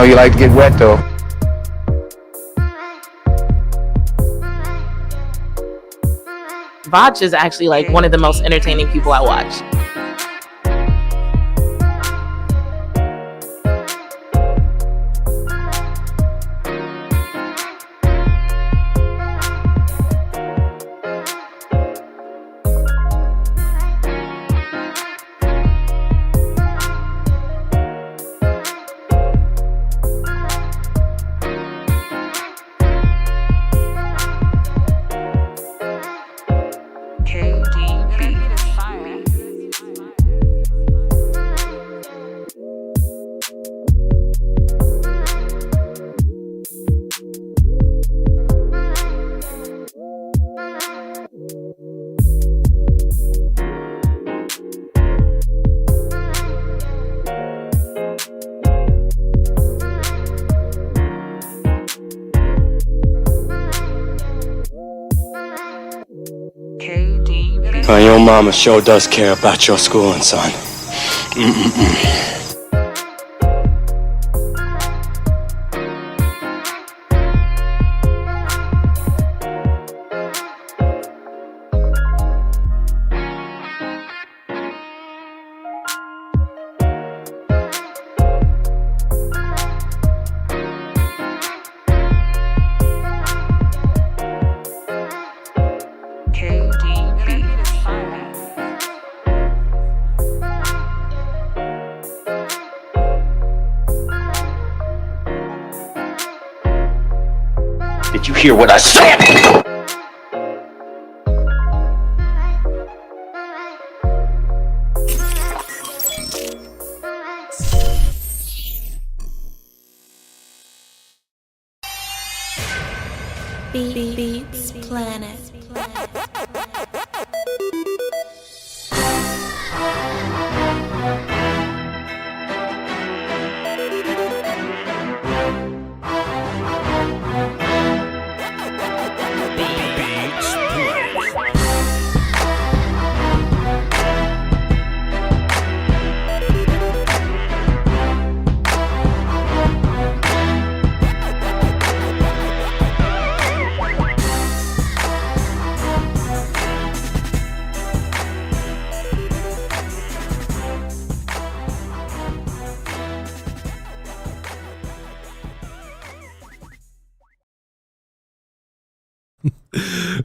know you like to get wet though. Voch is actually like one of the most entertaining people I watch. Your mama sure does care about your schooling, son. Did you hear what I said? Beats Planet.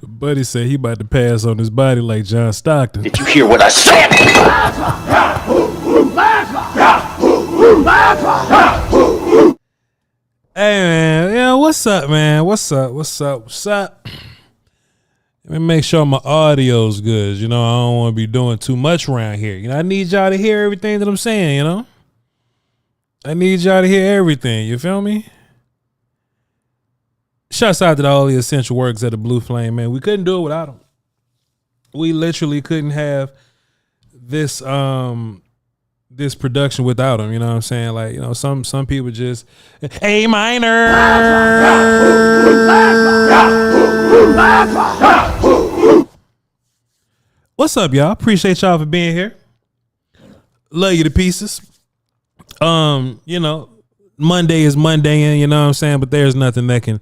Buddy said he about to pass on his body like John Stockton. Did you hear what I said? Hey man, yeah, what's up, man? What's up? Let me make sure my audio's good. You know, I don't want to be doing too much around here. You know, I need y'all to hear everything that I'm saying, you know? I need y'all to hear everything, you feel me? Shouts out to all the essential workers at the Blue Flame, man. We couldn't do it without them. We literally couldn't have this this production without them. You know what I'm saying? Like, you know, some people just A minor. What's up, y'all? Appreciate y'all for being here. Love you to pieces. You know, Monday is Monday, you know what I'm saying? But there's nothing that can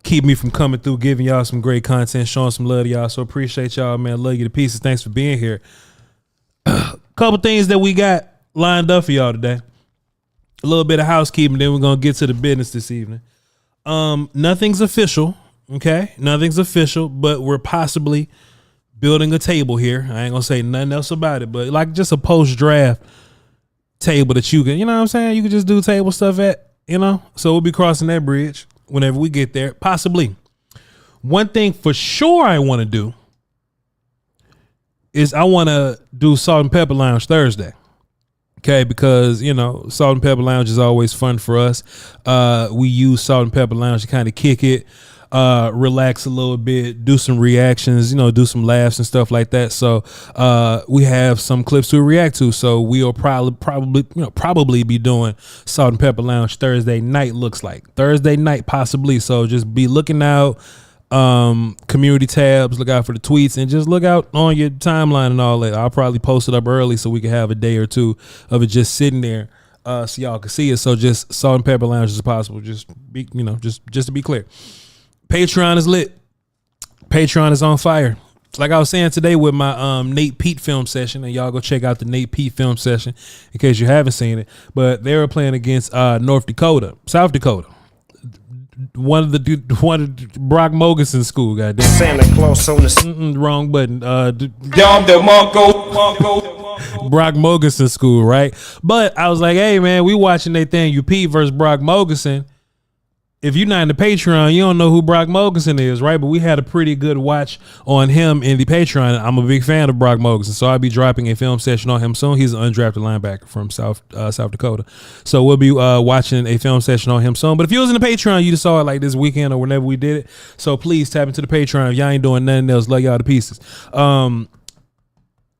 keep me from coming through, giving y'all some great content, showing some love to y'all. So appreciate y'all, man. Love you to pieces. Thanks for being here. Couple things that we got lined up for y'all today. A little bit of housekeeping, then we're gonna get to the business this evening. Nothing's official, okay? Nothing's official, but we're possibly building a table here. I ain't gonna say nothing else about it, but like just a post-draft table that you can, you know what I'm saying? You can just do table stuff at, you know? So we'll be crossing that bridge whenever we get there, possibly. One thing for sure I want to do is I want to do Salt and Pepper Lounge Thursday. Okay, because, you know, Salt and Pepper Lounge is always fun for us. We use Salt and Pepper Lounge to kind of kick it, relax a little bit, do some reactions, you know, do some laughs and stuff like that. So we have some clips to react to. So we'll probably be doing Salt and Pepper Lounge Thursday night, looks like. Thursday night, possibly. So just be looking out. Community tabs, look out for the tweets, and just look out on your timeline and all that. I'll probably post it up early so we can have a day or two of it just sitting there so y'all can see it. So just Salt and Pepper Lounge as possible. Just be, just to be clear. Patreon is lit. Patreon is on fire. Like I was saying today with my Nate Pete film session, and y'all go check out the Nate Pete film session in case you haven't seen it. But they were playing against South Dakota. One of Brock Mogensen school, goddamn. Santa Claus on the Wrong button. Dom the Monko. Brock Mogensen school, right? But I was like, hey man, we watching Nathaniel Pete versus Brock Mogensen. If you're not in the Patreon, you don't know who Brock Mogensen is, right? But we had a pretty good watch on him in the Patreon. I'm a big fan of Brock Mogensen, so I'll be dropping a film session on him soon. He's an undrafted linebacker from South Dakota. So we'll be watching a film session on him soon. But if you was in the Patreon, you just saw it like this weekend or whenever we did it. So please tap into the Patreon. If y'all ain't doing nothing else, love y'all to pieces.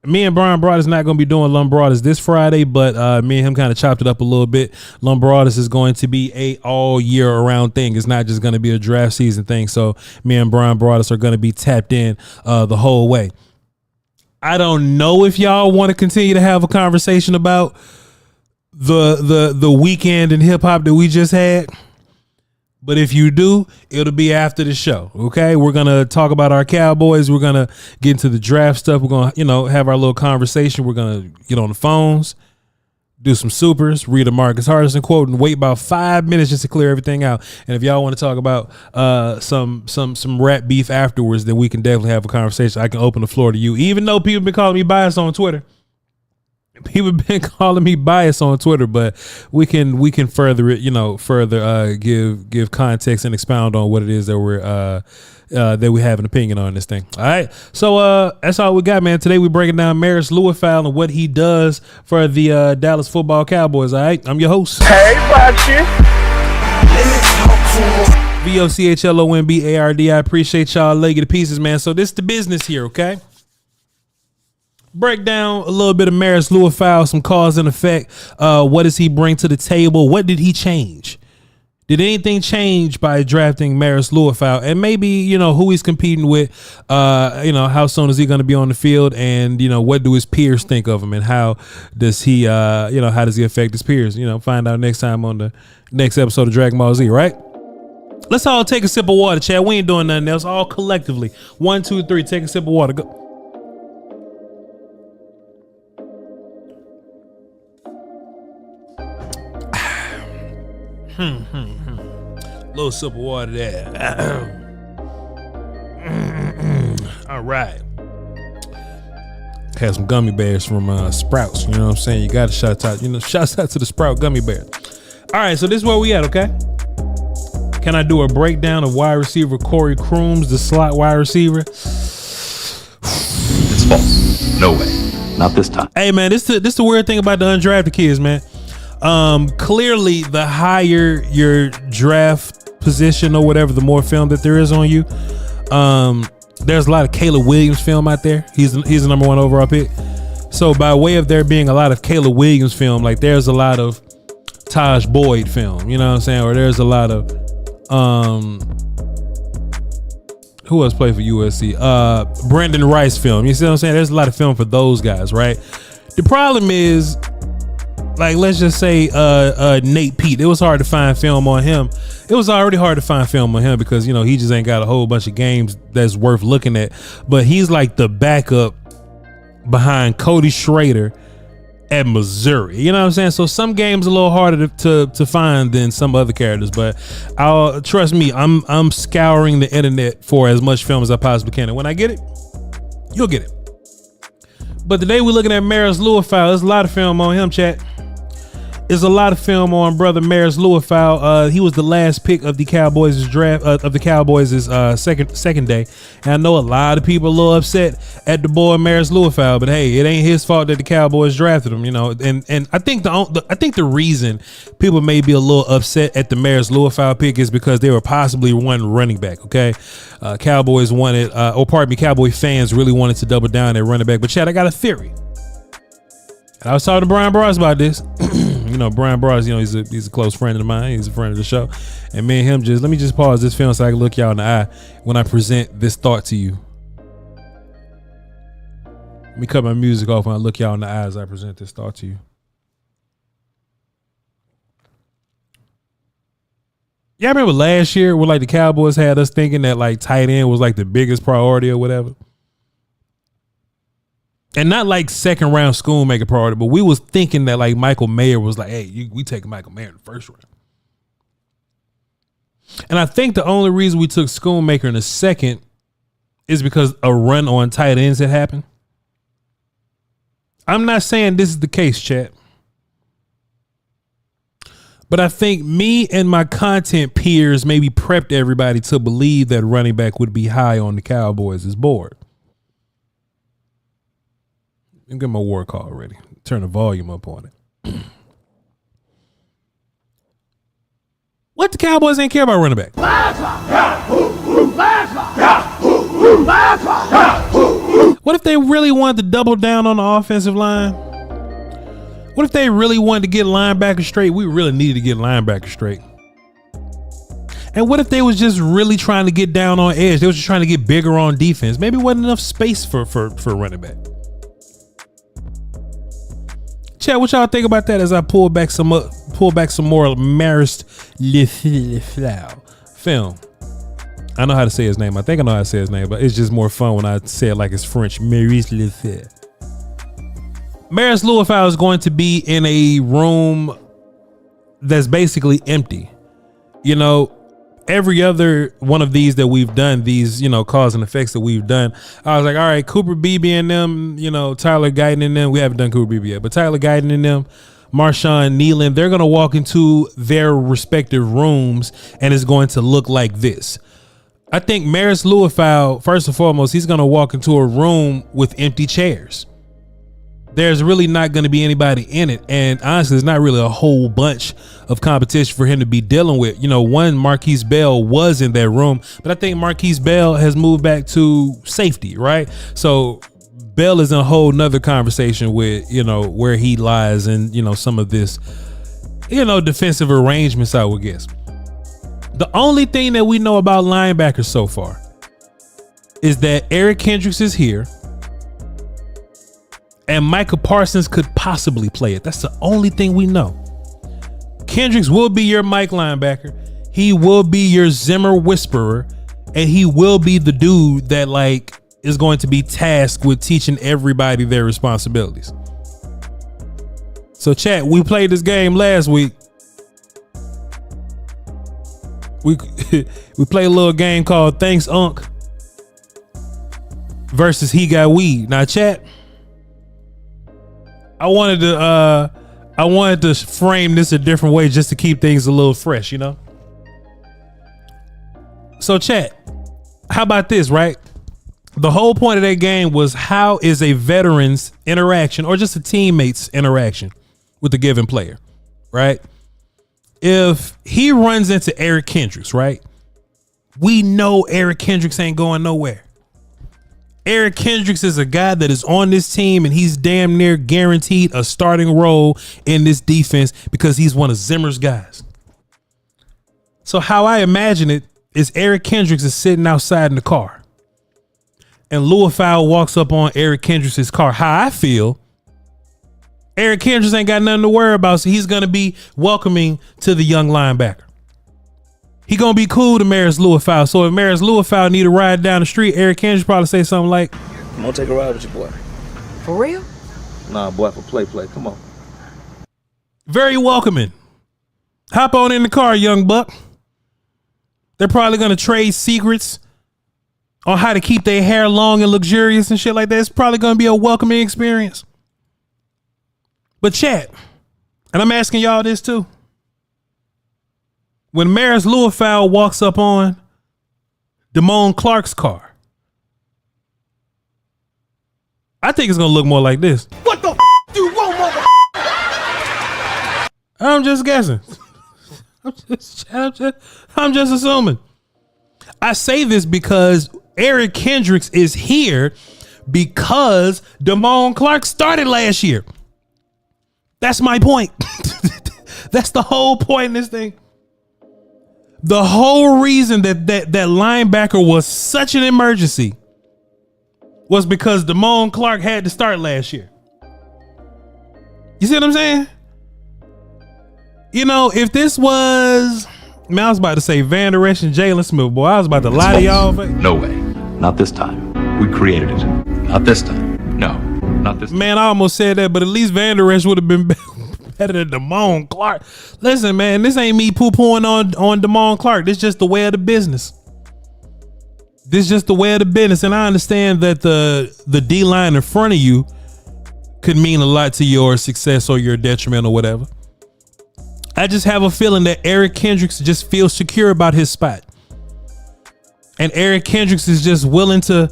Me and Brian Broadus not going to be doing Lombardi this Friday, but me and him kind of chopped it up a little bit. Lombardi is going to be a all year around thing. It's not just going to be a draft season thing. So me and Brian Broadus are going to be tapped in the whole way. I don't know if y'all want to continue to have a conversation about the weekend in hip hop that we just had. But if you do, it'll be after the show. Okay. We're going to talk about our Cowboys. We're going to get into the draft stuff. We're going to, have our little conversation. We're going to get on the phones, do some supers, read a Marcus Hardison quote, and wait about 5 minutes just to clear everything out. And if y'all want to talk about some rap beef afterwards, then we can definitely have a conversation. I can open the floor to you, even though people been calling me biased on Twitter. People been calling me biased on Twitter, but we can further it, give context and expound on what it is that we have an opinion on this thing. All right, so that's all we got, man. Today we breaking down Marist Liufau and what he does for the Dallas Football Cowboys. All right, I'm your host. Hey, Bachi. VOCHLOMBARD. I appreciate y'all. Leg of the pieces, man. So this is the business here, okay? Break down a little bit of Marist Liufau, some cause and effect. What does he bring to the table? What did he change? Did anything change by drafting Marist Liufau? And maybe, who he's competing with, how soon is he going to be on the field? And, what do his peers think of him? And how does he, how does he affect his peers? Find out next time on the next episode of Dragon Ball Z, right? Let's all take a sip of water, Chad. We ain't doing nothing else. All collectively. 1, 2, 3. Take a sip of water. Go. Little sip of water there. All right. Had some gummy bears from Sprouts. You know what I'm saying? You got to shout out. Shouts out to the Sprout gummy bears. All right, so this is where we at, okay? Can I do a breakdown of wide receiver Corey Crooms, the slot wide receiver? It's false. No way. Not this time. Hey, man, this the weird thing about the undrafted kids, man. Clearly the higher your draft position or whatever, the more film that there is on you. There's a lot of Caleb Williams film out there. He's the number 1 overall pick. So by way of there being a lot of Caleb Williams film, like there's a lot of Taj Boyd film, you know what I'm saying? Or there's a lot of who else played for USC? Brandon Rice film. You see what I'm saying? There's a lot of film for those guys, right? The problem is, like, let's just say Nate Pete. It was hard to find film on him. It was already hard to find film on him because, he just ain't got a whole bunch of games that's worth looking at. But he's like the backup behind Cody Schrader at Missouri. You know what I'm saying? So some games a little harder to find than some other characters. But trust me, I'm scouring the internet for as much film as I possibly can. And when I get it, you'll get it. But today we're looking at Marist Liufau. There's a lot of film on him, chat. There's a lot of film on brother Marist Liufau. He was the last pick of the Cowboys' draft of the Cowboys' second day. And I know a lot of people are a little upset at the boy Marist Liufau, but hey, it ain't his fault that the Cowboys drafted him, And I think the reason people may be a little upset at the Marist Liufau pick is because they were possibly one running back. Okay, Cowboys wanted, Cowboy fans really wanted to double down at running back. But Chad, I got a theory. And I was talking to Brian Bross about this. Brian Bross, he's a close friend of mine. He's a friend of the show. And me and him let me just pause this film so I can look y'all in the eye when I present this thought to you. Let me cut my music off when I look y'all in the eye as I present this thought to you. Yeah, I remember last year where like the Cowboys had us thinking that like tight end was like the biggest priority or whatever. And not like second round Schoonmaker priority, but we was thinking that like Michael Mayer was like, hey, we take Michael Mayer in the first round. And I think the only reason we took Schoonmaker in the second is because a run on tight ends had happened. I'm not saying this is the case, chat. But I think me and my content peers maybe prepped everybody to believe that running back would be high on the Cowboys' board. Let me get my war call ready. Turn the volume up on it. What the Cowboys ain't care about running back? What if they really wanted to double down on the offensive line? What if they really wanted to get linebacker straight? We really needed to get linebacker straight. And what if they was just really trying to get down on edge? They was just trying to get bigger on defense. Maybe wasn't enough space for running back. Chat, what y'all think about that as I pull back some more Marist Liufau film? I know how to say his name. I think I know how to say his name, but it's just more fun when I say it like it's French. Marist Liufau. Marist Liufau is going to be in a room that's basically empty. You know, every other one of these that we've done, these, you know, cause and effects that we've done, I was like, all right, Cooper Beebe and them, you know, Tyler Guyton and them. We haven't done Cooper Beebe yet, but Tyler Guyton and them, Marshawn Nealon, they're going to walk into their respective rooms and it's going to look like this. I think Marist Liufau, first and foremost, he's going to walk into a room with empty chairs. There's really not going to be anybody in it. And honestly, there's not really a whole bunch of competition for him to be dealing with. You know, one, Marquise Bell was in that room, but I think Marquise Bell has moved back to safety, right? So Bell is in a whole nother conversation with, you know, where he lies and, you know, some of this, you know, defensive arrangements, I would guess. The only thing that we know about linebackers so far is that Eric Kendricks is here. And Micah Parsons could possibly play it. That's the only thing we know. Kendricks will be your Mike linebacker. He will be your Zimmer whisperer. And he will be the dude that like is going to be tasked with teaching everybody their responsibilities. So chat, we played this game last week. We played a little game called Thanks Unc versus He Got Weed. Now chat, I wanted to frame this a different way just to keep things a little fresh, you know? So chat, how about this, right? The whole point of that game was how is a veteran's interaction or just a teammate's interaction with a given player, right? If he runs into Eric Kendricks, right? We know Eric Kendricks ain't going nowhere. Eric Kendricks is a guy that is on this team and he's damn near guaranteed a starting role in this defense because he's one of Zimmer's guys. So how I imagine it is Eric Kendricks is sitting outside in the car and Liufau walks up on Eric Kendricks' car. How I feel, Eric Kendricks ain't got nothing to worry about, so he's going to be welcoming to the young linebacker. He gonna be cool to Marist Liufau. So if Marist Liufau need to ride down the street, Eric Kendricks probably say something like, Come on, take a ride with your boy. For real? Nah, boy, for play. Come on. very welcoming. Hop on in the car, young buck. They're probably gonna trade secrets on how to keep their hair long and luxurious and shit like that. It's probably gonna be a welcoming experience. But chat, and I'm asking y'all this too. When Marist Liufau walks up on Damone Clark's car, I think it's gonna look more like this. What the do you want, mother? I'm just guessing. I'm just assuming. I say this because Eric Kendricks is here because Damone Clark started last year. That's my point. That's the whole point in this thing. The whole reason that linebacker was such an emergency was because Damone Clark had to start last year. You see what I'm saying? You know, if this was Man, I was about to say Van Der Esch and Jalen Smith, boy. I was about to lie to y'all. No way. Not this time. We created it. Not this time. No. Not this time. Man, I almost said that, but at least Van Der Esch would have been better than Damone Clark. Listen, man, this ain't me poo-pooing on Damone Clark. This just the way of the business. This just the way of the business. And I understand that the D-line in front of you could mean a lot to your success or your detriment or whatever. I just have a feeling that Eric Kendricks just feels secure about his spot. And Eric Kendricks is just willing to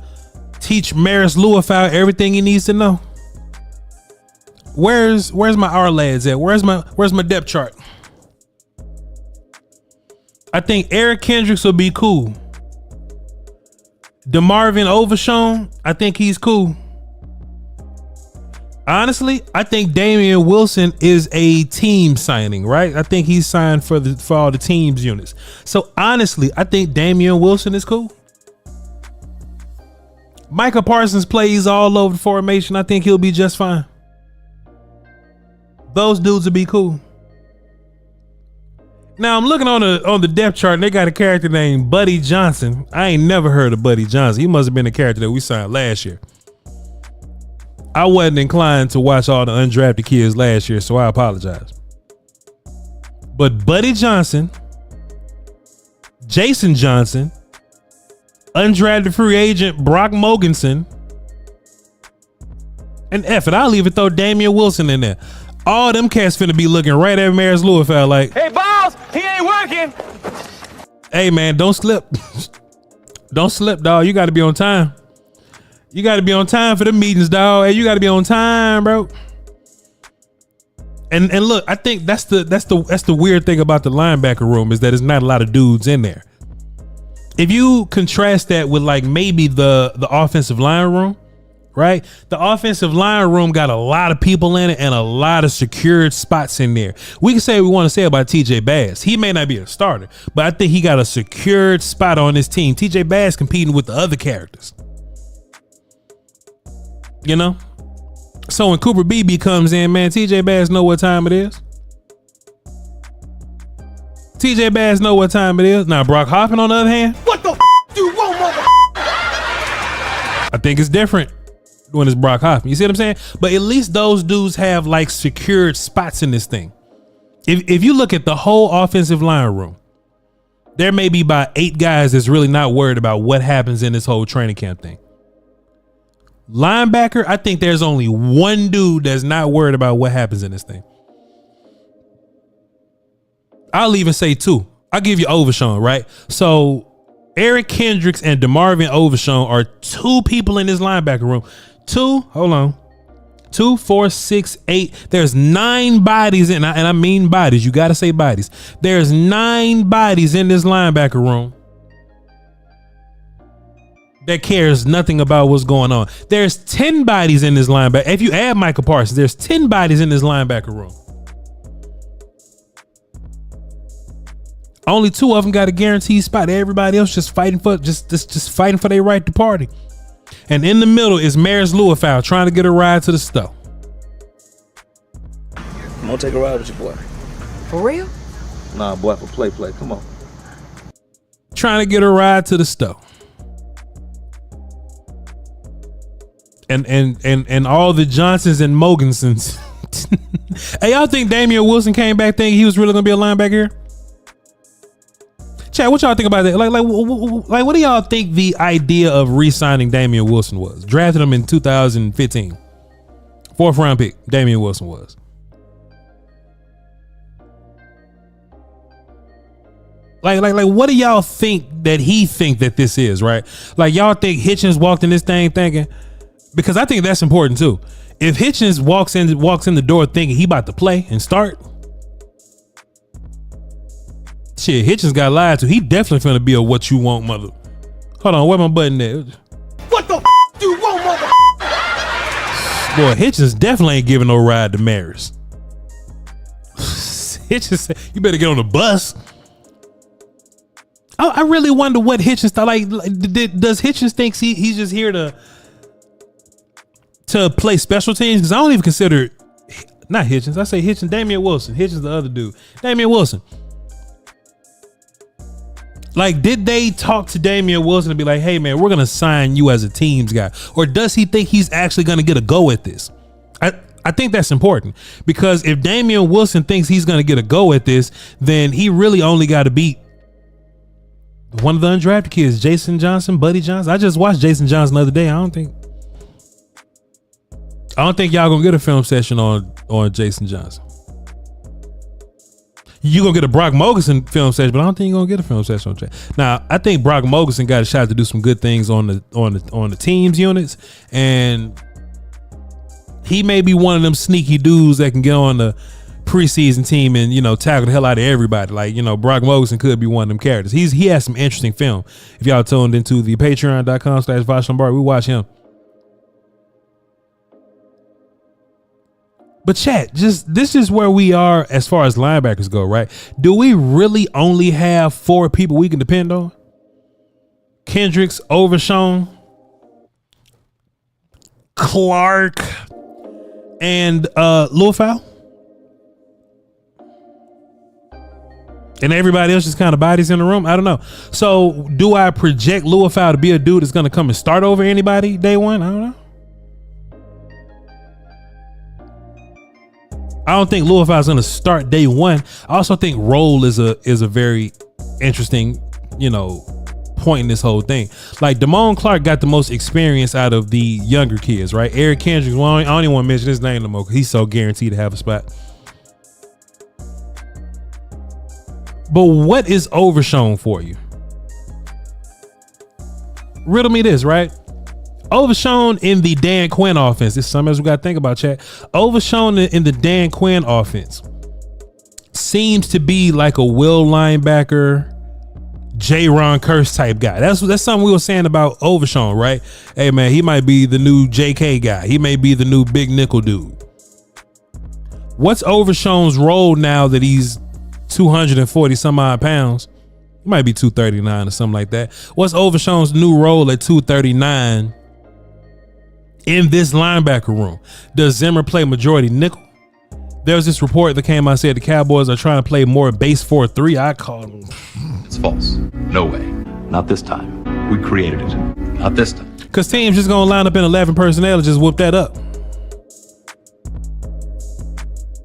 teach Marist Liufau everything he needs to know. Where's my R lads at? Where's my depth chart? I think Eric Kendricks will be cool. DeMarvin Overshown, I think he's cool. Honestly, I think Damian Wilson is a team signing, right? I think he's signed for all the team's units. So honestly, I think Damian Wilson is cool. Micah Parsons plays all over the formation. I think he'll be just fine. Those dudes will be cool. Now I'm looking on the depth chart and they got a character named Buddy Johnson. I ain't never heard of Buddy Johnson. He must have been a character that we signed last year. I wasn't inclined to watch all the undrafted kids last year, so I apologize. But Buddy Johnson, Jason Johnson, undrafted free agent Brock Mogensen, and F it, I'll even throw Damian Wilson in there. All them cats finna be looking right at Marist Liufau like, Hey, boss, he ain't working. Hey, man, don't slip. Don't slip, dog. You got to be on time. You got to be on time for the meetings, dog. Hey, you got to be on time, bro. And look, I think that's the weird thing about the linebacker room is that there's not a lot of dudes in there. If you contrast that with like maybe the offensive line room, right? The offensive line room got a lot of people in it and a lot of secured spots in there. We can say what we want to say about TJ Bass. He may not be a starter, but I think he got a secured spot on his team. TJ Bass competing with the other characters. You know? So when Cooper Beebe comes in, man, TJ Bass know what time it is. TJ Bass know what time it is. Now Brock Hoffman on the other hand. What the you want, mother? I think it's different when it's Brock Hoffman. You see what I'm saying? But at least those dudes have like secured spots in this thing. If you look at the whole offensive line room, there may be about 8 guys that's really not worried about what happens in this whole training camp thing. Linebacker, I think there's only one dude that's not worried about what happens in this thing. I'll even say 2. I'll give you Overshown, right? So Eric Kendricks and DeMarvin Overshown are 2 people in this linebacker room. 2, hold on. 2, 4, 6, 8. There's 9 bodies in, and I mean bodies. You got to say bodies. There's 9 bodies in this linebacker room that cares nothing about what's going on. There's 10 bodies in this linebacker. If you add Micah Parsons, there's 10 bodies in this linebacker room. Only 2 of them got a guaranteed spot. Everybody else just fighting for just fighting for their right to party. And in the middle is Marist Liufau trying to get a ride to the store. I'm gonna take a ride with your boy. For real? Nah, boy, for play. Come on. Trying to get a ride to the store. And all the Johnsons and Mogensons. Hey, y'all think Damian Wilson came back thinking he was really gonna be a linebacker here? Chat, what y'all think about that? Like, what do y'all think the idea of re-signing Damian Wilson was? Drafted him in 2015. 4th round pick, Damian Wilson was. Like, what do y'all think that he think that this is, right? Like, y'all think Hitchens walked in this thing thinking, because I think that's important too. If Hitchens walks in the door thinking he about to play and start, shit, Hitchens got lied to. He definitely finna be a what you want mother. Hold on, where my button at? What the you want, mother? Boy, Hitchens definitely ain't giving no ride to Marist. Hitchens said, you better get on the bus. I really wonder what Hitchens thought. Like, does Hitchens think he's just here to play special teams? Because I don't even consider, not Hitchens. I say Hitchens, Damian Wilson. Hitchens the other dude. Damian Wilson. Like, did they talk to Damian Wilson and be like, hey man, we're gonna sign you as a teams guy? Or does he think he's actually gonna get a go at this? I think that's important, because if Damian Wilson thinks he's gonna get a go at this, then he really only got to beat one of the undrafted kids, Jason Johnson, Buddy Johnson. I just watched Jason Johnson the other day. I don't think y'all gonna get a film session on Jason Johnson. You gonna get a Brock Mogerson film session, but I don't think you're gonna get a film session on Jay. Now, I think Brock Mogerson got a shot to do some good things on the teams units, and he may be one of them sneaky dudes that can get on the preseason team and, you know, tackle the hell out of everybody. Like, you know, Brock Mogerson could be one of them characters. He has some interesting film. If y'all tuned into the patreon.com/Voch Lombardi, we watch him. But chat, this is where we are as far as linebackers go, right? Do we really only have 4 people we can depend on? Kendricks, Overshown, Clark, and Liufau? And everybody else just kind of bodies in the room? I don't know. So do I project Liufau to be a dude that's going to come and start over anybody day one? I don't know. I don't think Liufau is going to start day one. I also think role is a very interesting, you know, point in this whole thing. Like, Damone Clark got the most experience out of the younger kids, right? Eric Kendricks, well, I don't even want to mention his name no more because he's so guaranteed to have a spot. But what is Overshown for you? Riddle me this, right? Overshown in the Dan Quinn offense. This is something else we got to think about, chat. Overshown in the Dan Quinn offense seems to be like a will linebacker, J-Ron Curse type guy. That's something we were saying about Overshown, right? Hey man, he might be the new JK guy. He may be the new big nickel dude. What's Overshown's role now that he's 240 some odd pounds? He might be 239 or something like that. What's Overshown's new role at 239 in this linebacker room? Does Zimmer play majority nickel? There was this report that came out said the Cowboys are trying to play more base 4-3. I called them. It's false. No way. Not this time. We created it. Not this time. Because teams just going to line up in 11 personnel and just whoop that up.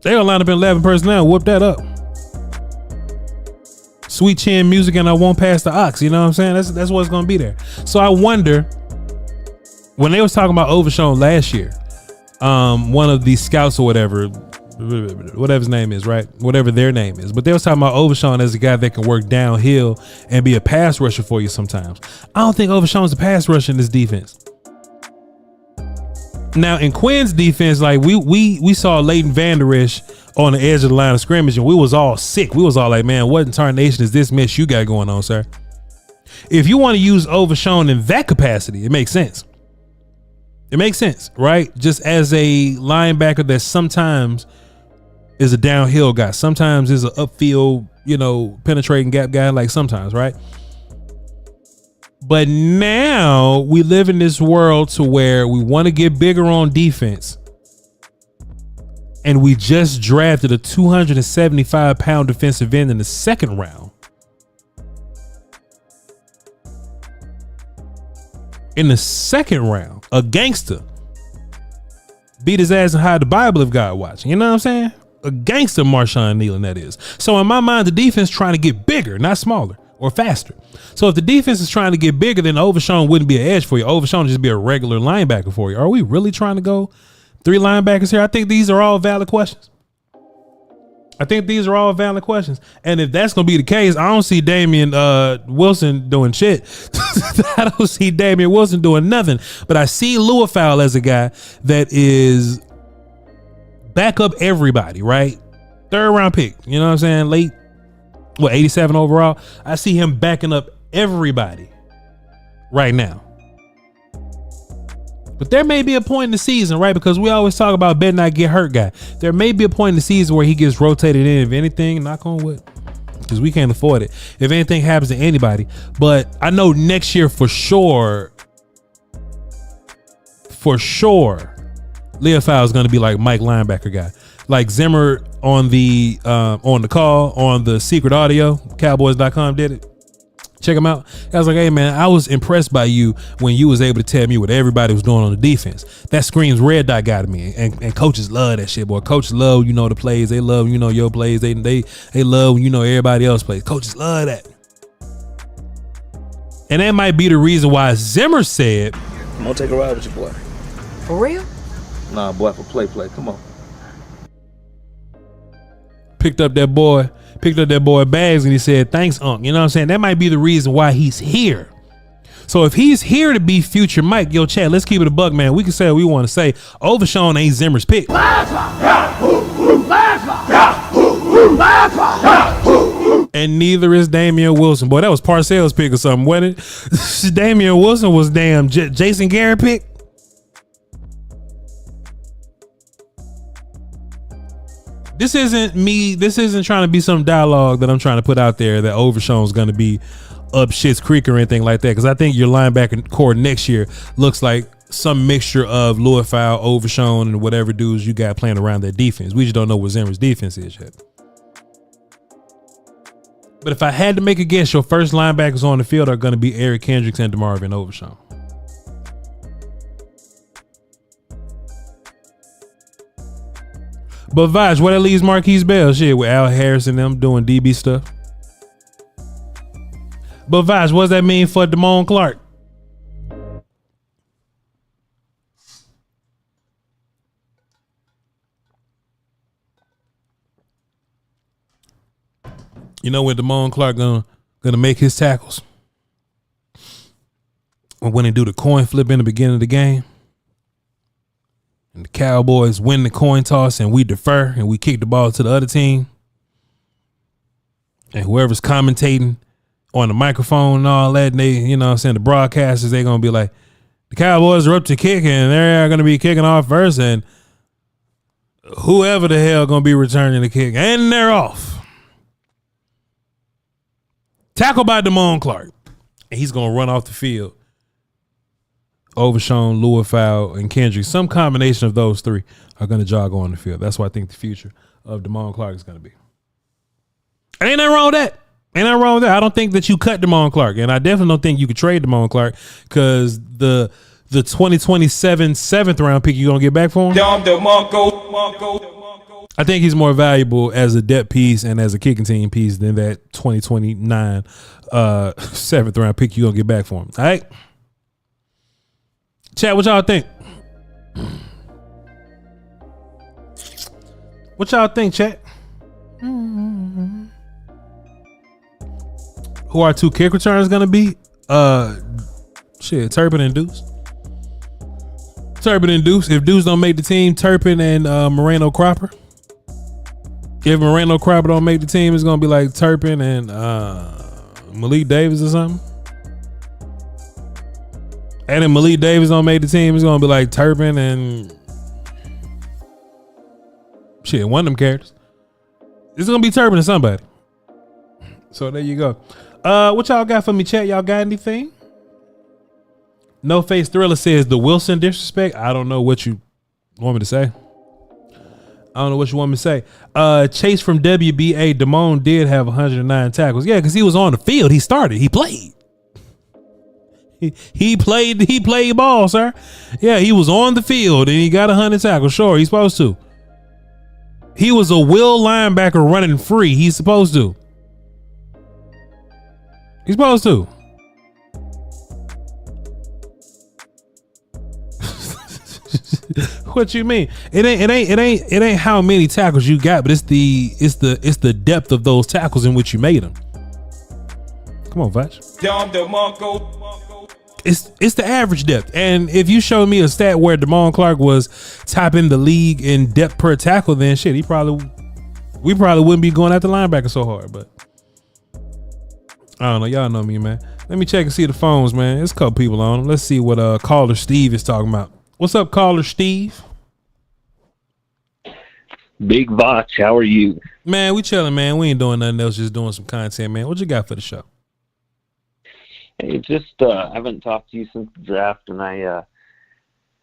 They're going to line up in 11 personnel and whoop that up. Sweet chin music and I won't pass the ox. You know what I'm saying? That's what's going to be there. So I wonder, when they was talking about Overshown last year, one of the scouts or whatever his name is, right? Whatever their name is. But they was talking about Overshown as a guy that can work downhill and be a pass rusher for you sometimes. I don't think Overshown's a pass rusher in this defense. Now in Quinn's defense, like we saw Leighton Vander Esch on the edge of the line of scrimmage and we was all sick. We was all like, man, what in tarnation is this mess you got going on, sir? If you want to use Overshown in that capacity, it makes sense. It makes sense, right? Just as a linebacker that sometimes is a downhill guy, sometimes is an upfield, you know, penetrating gap guy, like sometimes, right? But now we live in this world to where we want to get bigger on defense. And we just drafted a 275-pound defensive end in the second round. In the second round, a gangster beat his ass and hide the Bible if God watching. You know what I'm saying? A gangster Marshawn Nealon, that is. So in my mind, the defense trying to get bigger, not smaller or faster. So if the defense is trying to get bigger, then Overshown wouldn't be an edge for you. Overshown would just be a regular linebacker for you. Are we really trying to go 3 linebackers here? I think these are all valid questions. And if that's going to be the case, I don't see Damian Wilson doing shit. I don't see Damian Wilson doing nothing. But I see Liufau as a guy that is back up everybody, right? 3rd round pick. You know what I'm saying? Late, 87 overall. I see him backing up everybody right now. But there may be a point in the season, right? Because we always talk about better not get hurt guy. There may be a point in the season where he gets rotated in. If anything, knock on wood, because we can't afford it. If anything happens to anybody. But I know next year for sure, Liufau is going to be like Mike linebacker guy. Like Zimmer on the call, on the secret audio, Cowboys.com did it. Check him out. I was like, hey man, I was impressed by you when you was able to tell me what everybody was doing on the defense. That screams red dot guy to me. And coaches love that shit, boy. Coaches love, you know, the plays. They love, you know, your plays. They love, you know, everybody else plays. Coaches love that. And that might be the reason why Zimmer said, Come on, take a ride with your boy. For real? Nah, boy, for play. Come on. picked up that boy bags and he said, thanks, Unc. You know what I'm saying? That might be the reason why he's here. So if he's here to be future Mike, yo, Chad, let's keep it a buck, man. We can say what we want to say. Overshawn ain't Zimmer's pick. And neither is Damian Wilson. Boy, that was Parcells' pick or something, wasn't it? Damian Wilson was damn Jason Garrett pick. This isn't trying to be some dialogue that I'm trying to put out there that Overshawn's going to be up shit's creek or anything like that. Because I think your linebacker core next year looks like some mixture of Liufau, Overshawn, and whatever dudes you got playing around that defense. We just don't know what Zimmer's defense is yet. But if I had to make a guess, your first linebackers on the field are going to be Eric Kendricks and DeMarvin Overshawn. But Voch, what that leaves Marquise Bell? Shit, with Al Harris and them doing DB stuff. But Voch, what does that mean for Damone Clark? You know when Damone Clark gonna make his tackles? When they do the coin flip in the beginning of the game? And the Cowboys win the coin toss and we defer and we kick the ball to the other team. And whoever's commentating on the microphone and all that, and they, you know what I'm saying, the broadcasters, they're going to be like, the Cowboys are up to kick and they're going to be kicking off first and whoever the hell going to be returning the kick. And they're off. Tackle by Damone Clark. And he's going to run off the field. Overshawn, Liufau, and Kendrick. Some combination of those three are going to jog on the field. That's what I think the future of Damone Clark is going to be. Ain't nothing wrong with that. Ain't nothing wrong with that. I don't think that you cut Damone Clark, and I definitely don't think you could trade Damone Clark because the 2027 seventh round pick you're going to get back for him. I think he's more valuable as a depth piece and as a kicking team piece than that 2029 seventh round pick you're going to get back for him. All right? Chat, what y'all think? What y'all think, chat? Who our two kick returners gonna be? Turpin and Deuce. Turpin and Deuce. If Deuce don't make the team, Turpin and Moreno Cropper. If Moreno Cropper don't make the team, it's gonna be like Turpin and Malik Davis or something. And if Malik Davis don't make the team, it's gonna be like Turpin and one of them characters. It's gonna be Turpin and somebody. So there you go. What y'all got for me, chat? Y'all got anything? No Face Thriller says the Wilson disrespect. I don't know what you want me to say. Chase from WBA, Damone did have 109 tackles. Yeah, because he was on the field. He started. He played. He played ball, sir. Yeah, he was on the field and he got 100 tackles. Sure, he's supposed to. He was a will linebacker running free. He's supposed to. He's supposed to. What you mean? It ain't how many tackles you got, but it's the depth of those tackles in which you made them. Come on, Voch. It's the average depth. And if you show me a stat where Damone Clark was top in the league in depth per tackle, then shit, we probably wouldn't be going after linebacker so hard. But I don't know. Y'all know me, man. Let me check and see the phones, man. There's a couple people on them. Let's see what caller Steve is talking about. What's up, caller Steve? Big Voch, how are you? Man, we chilling, man. We ain't doing nothing else, just doing some content, man. What you got for the show? Hey, just I haven't talked to you since the draft, and I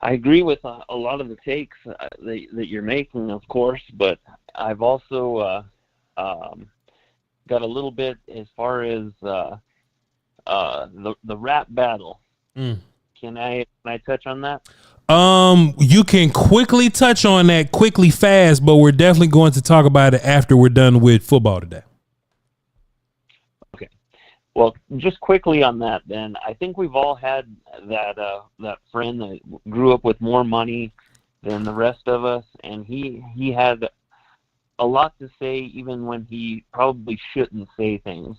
agree with a lot of the takes that you're making, of course, but I've also got a little bit as far as the rap battle. Mm. Can I touch on that? You can quickly touch on that quickly fast, but we're definitely going to talk about it after we're done with football today. Okay. Well, just quickly on that, then I think we've all had that friend that grew up with more money than the rest of us, and he had a lot to say even when he probably shouldn't say things.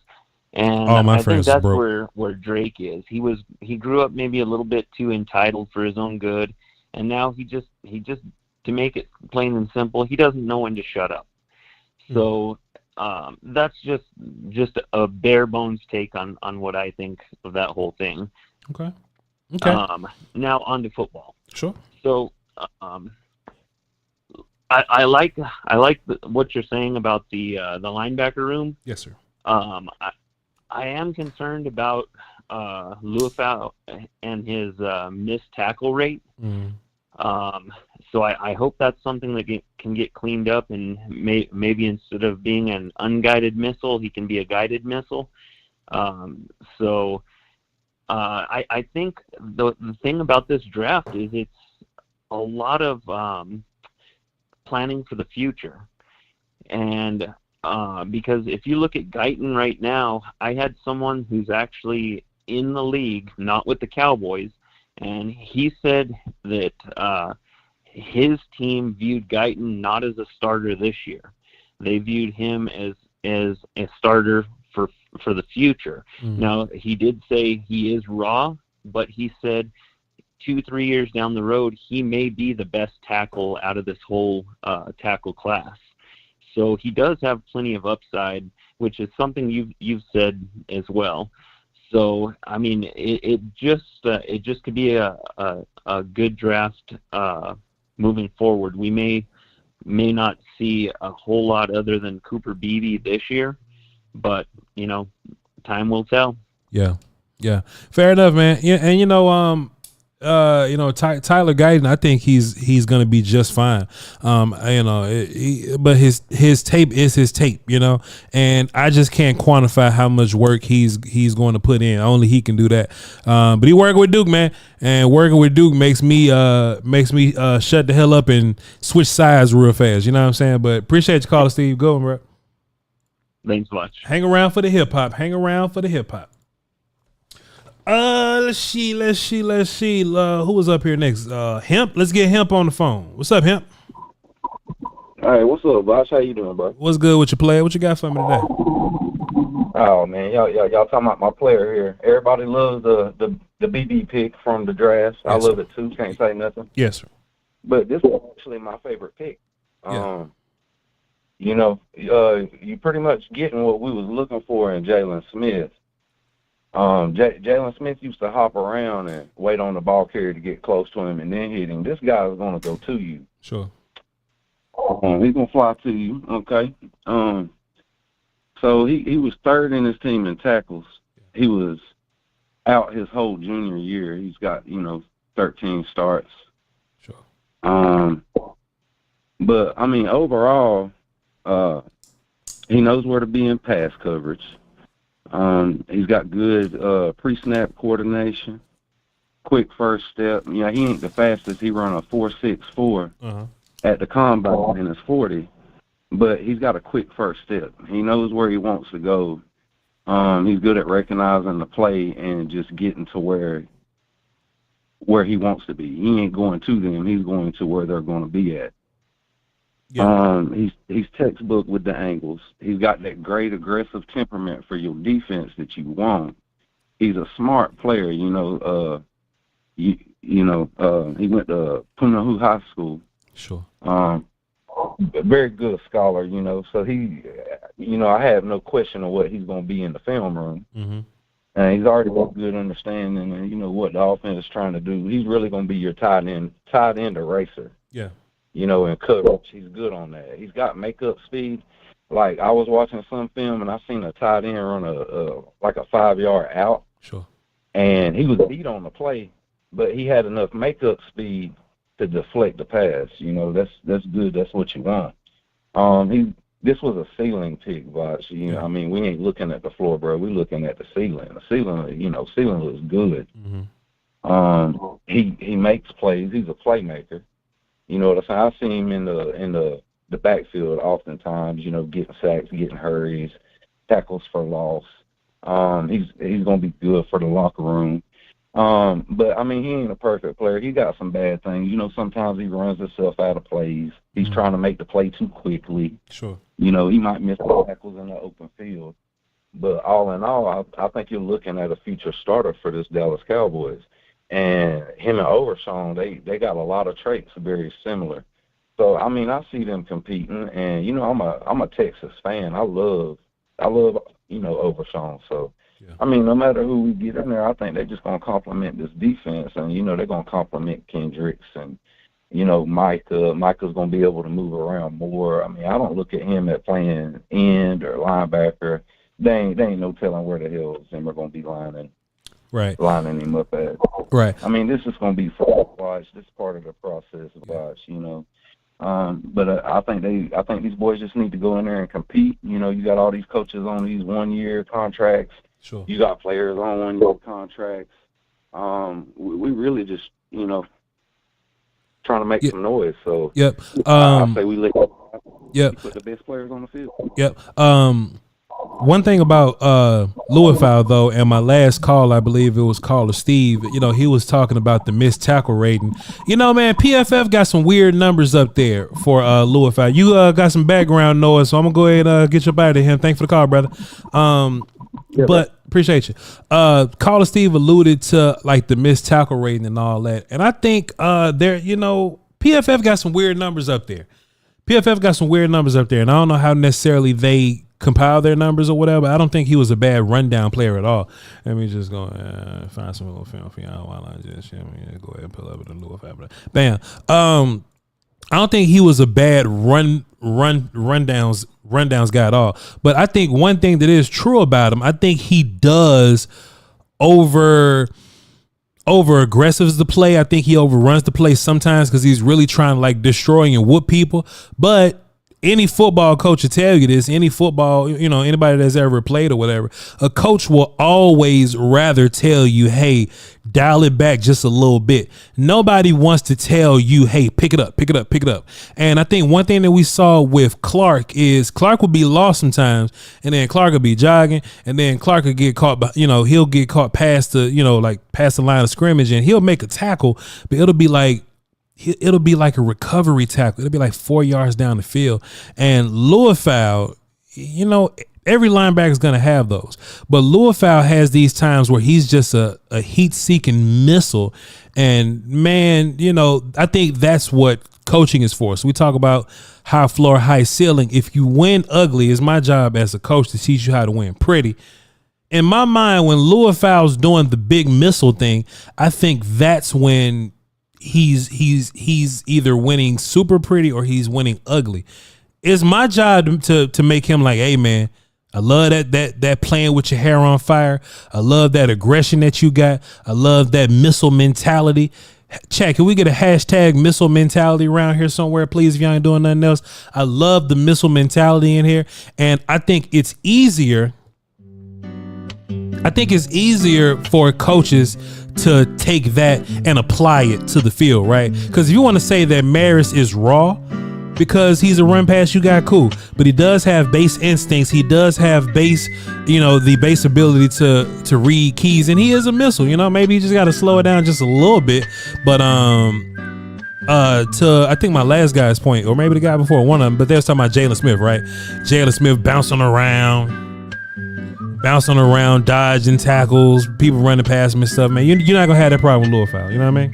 And I think that's where Drake is. He grew up maybe a little bit too entitled for his own good, and now he just to make it plain and simple, he doesn't know when to shut up. So that's just a bare bones take on what I think of that whole thing. Okay. Now on to football. Sure. So I like what you're saying about the linebacker room. Yes, sir. I am concerned about Liufau and his missed tackle rate. Mm. So I hope that's something that can get cleaned up, and maybe instead of being an unguided missile, he can be a guided missile. So I think the thing about this draft is it's a lot of planning for the future. And because if you look at Guyton right now, I had someone who's actually in the league, not with the Cowboys, and he said that his team viewed Guyton not as a starter this year. They viewed him as a starter for the future. Now, he did say he is raw, but he said 2-3 years down the road, he may be the best tackle out of this whole tackle class. So he does have plenty of upside, which is something you've said as well. So I mean, it just could be a good draft moving forward. We may not see a whole lot other than Cooper Beebe this year, but time will tell. Yeah, fair enough, man. Yeah, and Tyler Guyton, I think he's gonna be just fine. But his tape is his tape, and I just can't quantify how much work he's going to put in. Only he can do that. But he working with Duke, man, and working with Duke makes me shut the hell up and switch sides real fast. You know what I'm saying? But appreciate your call, Steve. Go on, bro. Thanks much. Hang around for the hip hop. Let's see. Who was up here next? Hemp. Let's get Hemp on the phone. What's up, Hemp? All right, what's up, Voch? How you doing, bro? What's good with your player? What you got for me today? Oh man, y'all talking about my player here. Everybody loves the BB pick from the draft. Yes, I love it too. Can't say nothing. Yes, sir. But this was actually my favorite pick. Yeah. You pretty much getting what we was looking for in Jalen Smith. Jalen Smith used to hop around and wait on the ball carrier to get close to him and then hit him. This guy is going to go to you. Sure. He's going to fly to you. Okay. So he was third in his team in tackles. He was out his whole junior year. He's got, 13 starts. Sure. But I mean, overall, he knows where to be in pass coverage. He's got good pre-snap coordination, quick first step. He ain't the fastest. He run a 4.64 at the combine in his 40, but he's got a quick first step. He knows where he wants to go. He's good at recognizing the play and just getting to where he wants to be. He ain't going to them. He's going to where they're going to be at. Yeah. He's textbook with the angles. He's got that great aggressive temperament for your defense that you want. He's a smart player, he went to Punahou High School. Sure. Very good scholar, so he, I have no question of what he's going to be in the film room. Mm-hmm. And he's already got good understanding and, what the offense is trying to do. He's really going to be your tight end eraser. Yeah. And coverage, he's good on that. He's got makeup speed. Like, I was watching some film, and I seen a tight end run a 5-yard out. Sure. And he was beat on the play, but he had enough makeup speed to deflect the pass. That's good. That's what you want. this was a ceiling pick, Voch. You know, I mean, we ain't looking at the floor, bro. We looking at the ceiling. The ceiling, you know, ceiling looks good. He makes plays. He's a playmaker. You know what I'm saying? I see him in the backfield oftentimes. You know, getting sacks, getting hurries, tackles for loss. He's gonna be good for the locker room. But I mean, he ain't a perfect player. He got some bad things. You know, sometimes he runs himself out of plays. He's trying to make the play too quickly. Sure. You know, he might miss the tackles in the open field. But all in all, I think you're looking at a future starter for this Dallas Cowboys. And him and Overshawn, they got a lot of traits very similar. So I mean, I see them competing. And you know, I'm a Texas fan. I love you know, Overshawn. So. Yeah. I mean, no matter who we get in there, I think they're just going to complement this defense. And, you know, they're going to complement Kendricks and, you know, Micah. Micah's going to be able to move around more. I mean, I don't look at him at playing end or linebacker. They ain't no telling where the hell Zimmer going to be lining him up at. Right. I mean, this is going to be fun to watch. This is part of the process of watch, you know. But I think these boys just need to go in there and compete. You know, you got all these coaches on these 1-year contracts. Sure. You got players on 1-year contracts. We really just, you know, trying to make some noise. So I say we put the best players on the field. Yep. One thing about Liufau, though, and my last call, I believe it was caller Steve, you know, he was talking about the missed tackle rating. You know, man, PFF got some weird numbers up there for Liufau. You got some background noise, so I'm going to go ahead and get you up out of here. Thanks for the call, brother. But appreciate you. Caller Steve alluded to like the missed tackle rating and all that. And I think there, you know, PFF got some weird numbers up there. And I don't know how necessarily they compile their numbers or whatever. I don't think he was a bad rundown player at all. Let me just go find some little film for y'all while I just go ahead and pull up the Liufau. Bam. I don't think he was a bad rundowns guy at all. But I think one thing that is true about him, I think he does over aggressives the play. I think he overruns the play sometimes because he's really trying to like destroy and whoop people. But any football coach will tell you this, any football, you know, anybody that's ever played or whatever, a coach will always rather tell you, hey, dial it back just a little bit. Nobody wants to tell you, hey, pick it up. And I think one thing that we saw with Clark is Clark would be lost sometimes, and then Clark would be jogging, and then Clark would get caught, you know, he'll get caught past the, you know, like past the line of scrimmage, and he'll make a tackle, but it'll be like a recovery tackle. It'll be like 4 yards down the field. And Liufau, you know, every linebacker is going to have those. But Liufau has these times where he's just a heat-seeking missile. And, man, you know, I think that's what coaching is for. So we talk about high floor, high ceiling. If you win ugly, it's my job as a coach to teach you how to win pretty. In my mind, when Liufau's doing the big missile thing, I think that's when he's either winning super pretty or he's winning ugly. It's my job to make him like, hey man, I love that playing with your hair on fire. I love that aggression that you got. I love that missile mentality. Chat, can we get a hashtag missile mentality around here somewhere, please, if y'all ain't doing nothing else? I love the missile mentality in here. And I think it's easier for coaches to take that and apply it to the field, right? Because if you want to say that Marist is raw because he's a run pass you got, cool. But he does have base instincts. He does have base, you know, the base ability to read keys, and he is a missile. You know, maybe you just got to slow it down just a little bit. But to I think my last guy's point, or maybe the guy before, one of them, but they was talking about Jalen Smith, right? Jalen Smith bouncing around, dodging tackles, people running past him and stuff, man. You're not going to have that problem with Liufau. You know what I mean?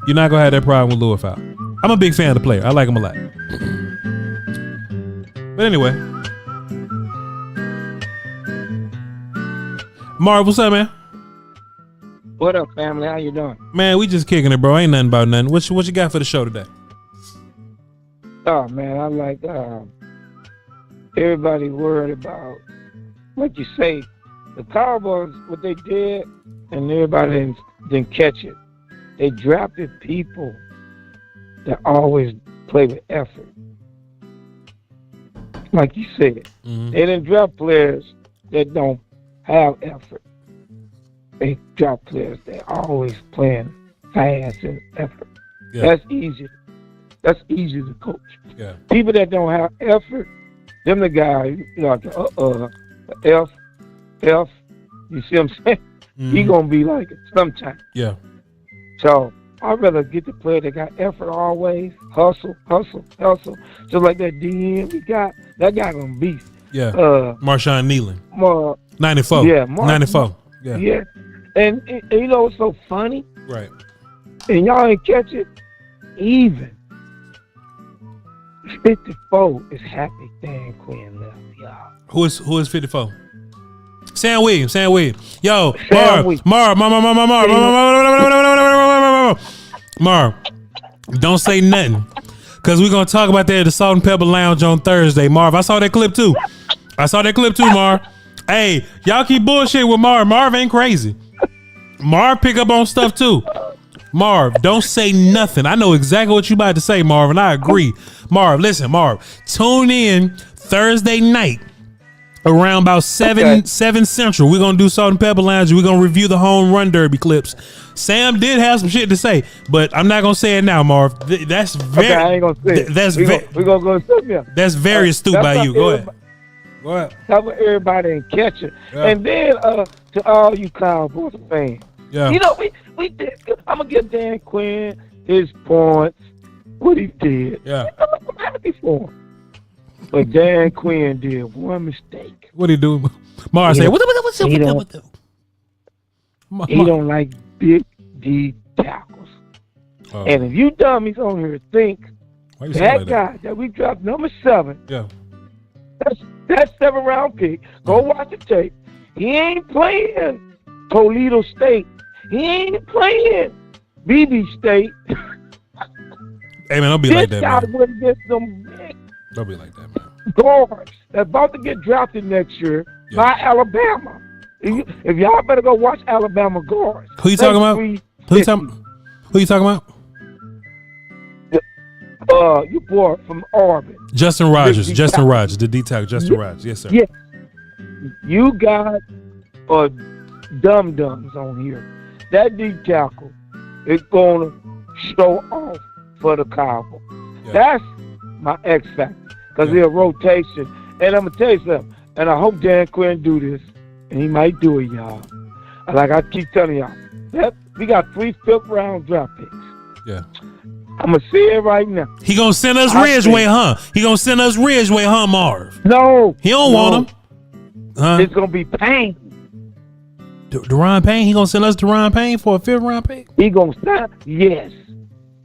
You're not going to have that problem with Liufau. I'm a big fan of the player. I like him a lot. But anyway. Marv, what's up, man? What up, family? How you doing? Man, we just kicking it, bro. Ain't nothing about nothing. What you got for the show today? Oh, man, I like everybody worried about what you say. The Cowboys, what they did, and everybody didn't catch it. They drafted people that always play with effort. like you said. Mm-hmm. They didn't draft players that don't have effort. They draft players that always playing fast and effort. Yeah. That's easy. That's easy to coach. Yeah. People that don't have effort, them the guys, like F. You see what I'm saying? Mm-hmm. He gonna be like it sometime. Yeah. So I'd rather get the player that got effort always, hustle. Just like that DM we got, that guy gonna beat. Yeah. Marshawn Nealon. 94. Yeah. 94. Yeah. Yeah. And you know what's so funny? Right. And y'all ain't catch it. Even 54 is happy Dan Quinn left, y'all. Who is 54? Sam Williams. Yo, Sam Marv, don't say nothing. Cause we're gonna talk about that at the Salt and Pepper Lounge on Thursday. Marv, I saw that clip too, Marv. Hey, y'all keep bullshit with Marv. Marv ain't crazy. Marv pick up on stuff too. Marv, don't say nothing. I know exactly what you about to say, Marv, and I agree. Marv, listen, Marv, tune in Thursday night around about 7 Central. We're gonna do Salt and Pepper Lounge. We're gonna review the home run derby clips. Sam did have some shit to say, but I'm not gonna say it now, Marv. That's very. I ain't gonna say it. We're gonna go somewhere. That's very astute by you. Go ahead. Tell everybody and catch it. Yeah. And then to all you Cowboys fans. Yeah. You know, we did. I'm gonna give Dan Quinn his points, what he did. Yeah. I'm happy for him. But Dan Quinn did one mistake. What he do? Marv said, "What's up with that?" He don't like big D tackles. Oh. And if you dummies on here think Why you say that like guy that we dropped number 7, Yeah. that's 7th-round pick. Go watch the tape. He ain't playing Toledo State. He ain't playing BB State. Hey man, don't be like that, This guy man. went against some big Don't be like that, man. guards that's about to get drafted next year by Alabama. If y'all better go watch Alabama guards. Who you talking about? Who you talking about? You boy from Auburn. Justin Rogers. The D tackle. Justin Rogers. Yes, sir. Yeah. You got dum-dums on here. That D tackle is going to show off for the Cowboys. Yeah. That's my X factor because they're a rotation. And I'm going to tell you something, and I hope Dan Quinn do this, and he might do it, y'all. Like I keep telling y'all, we got 3 5th-round draft picks. Yeah. I'm going to say it right now. He going to send us Ridgeway, huh? Marv? No. He don't want him. Huh? It's going to be Payne. Deron Payne? He going to send us Deron Payne for a 5th-round pick? He going to stop? Yes.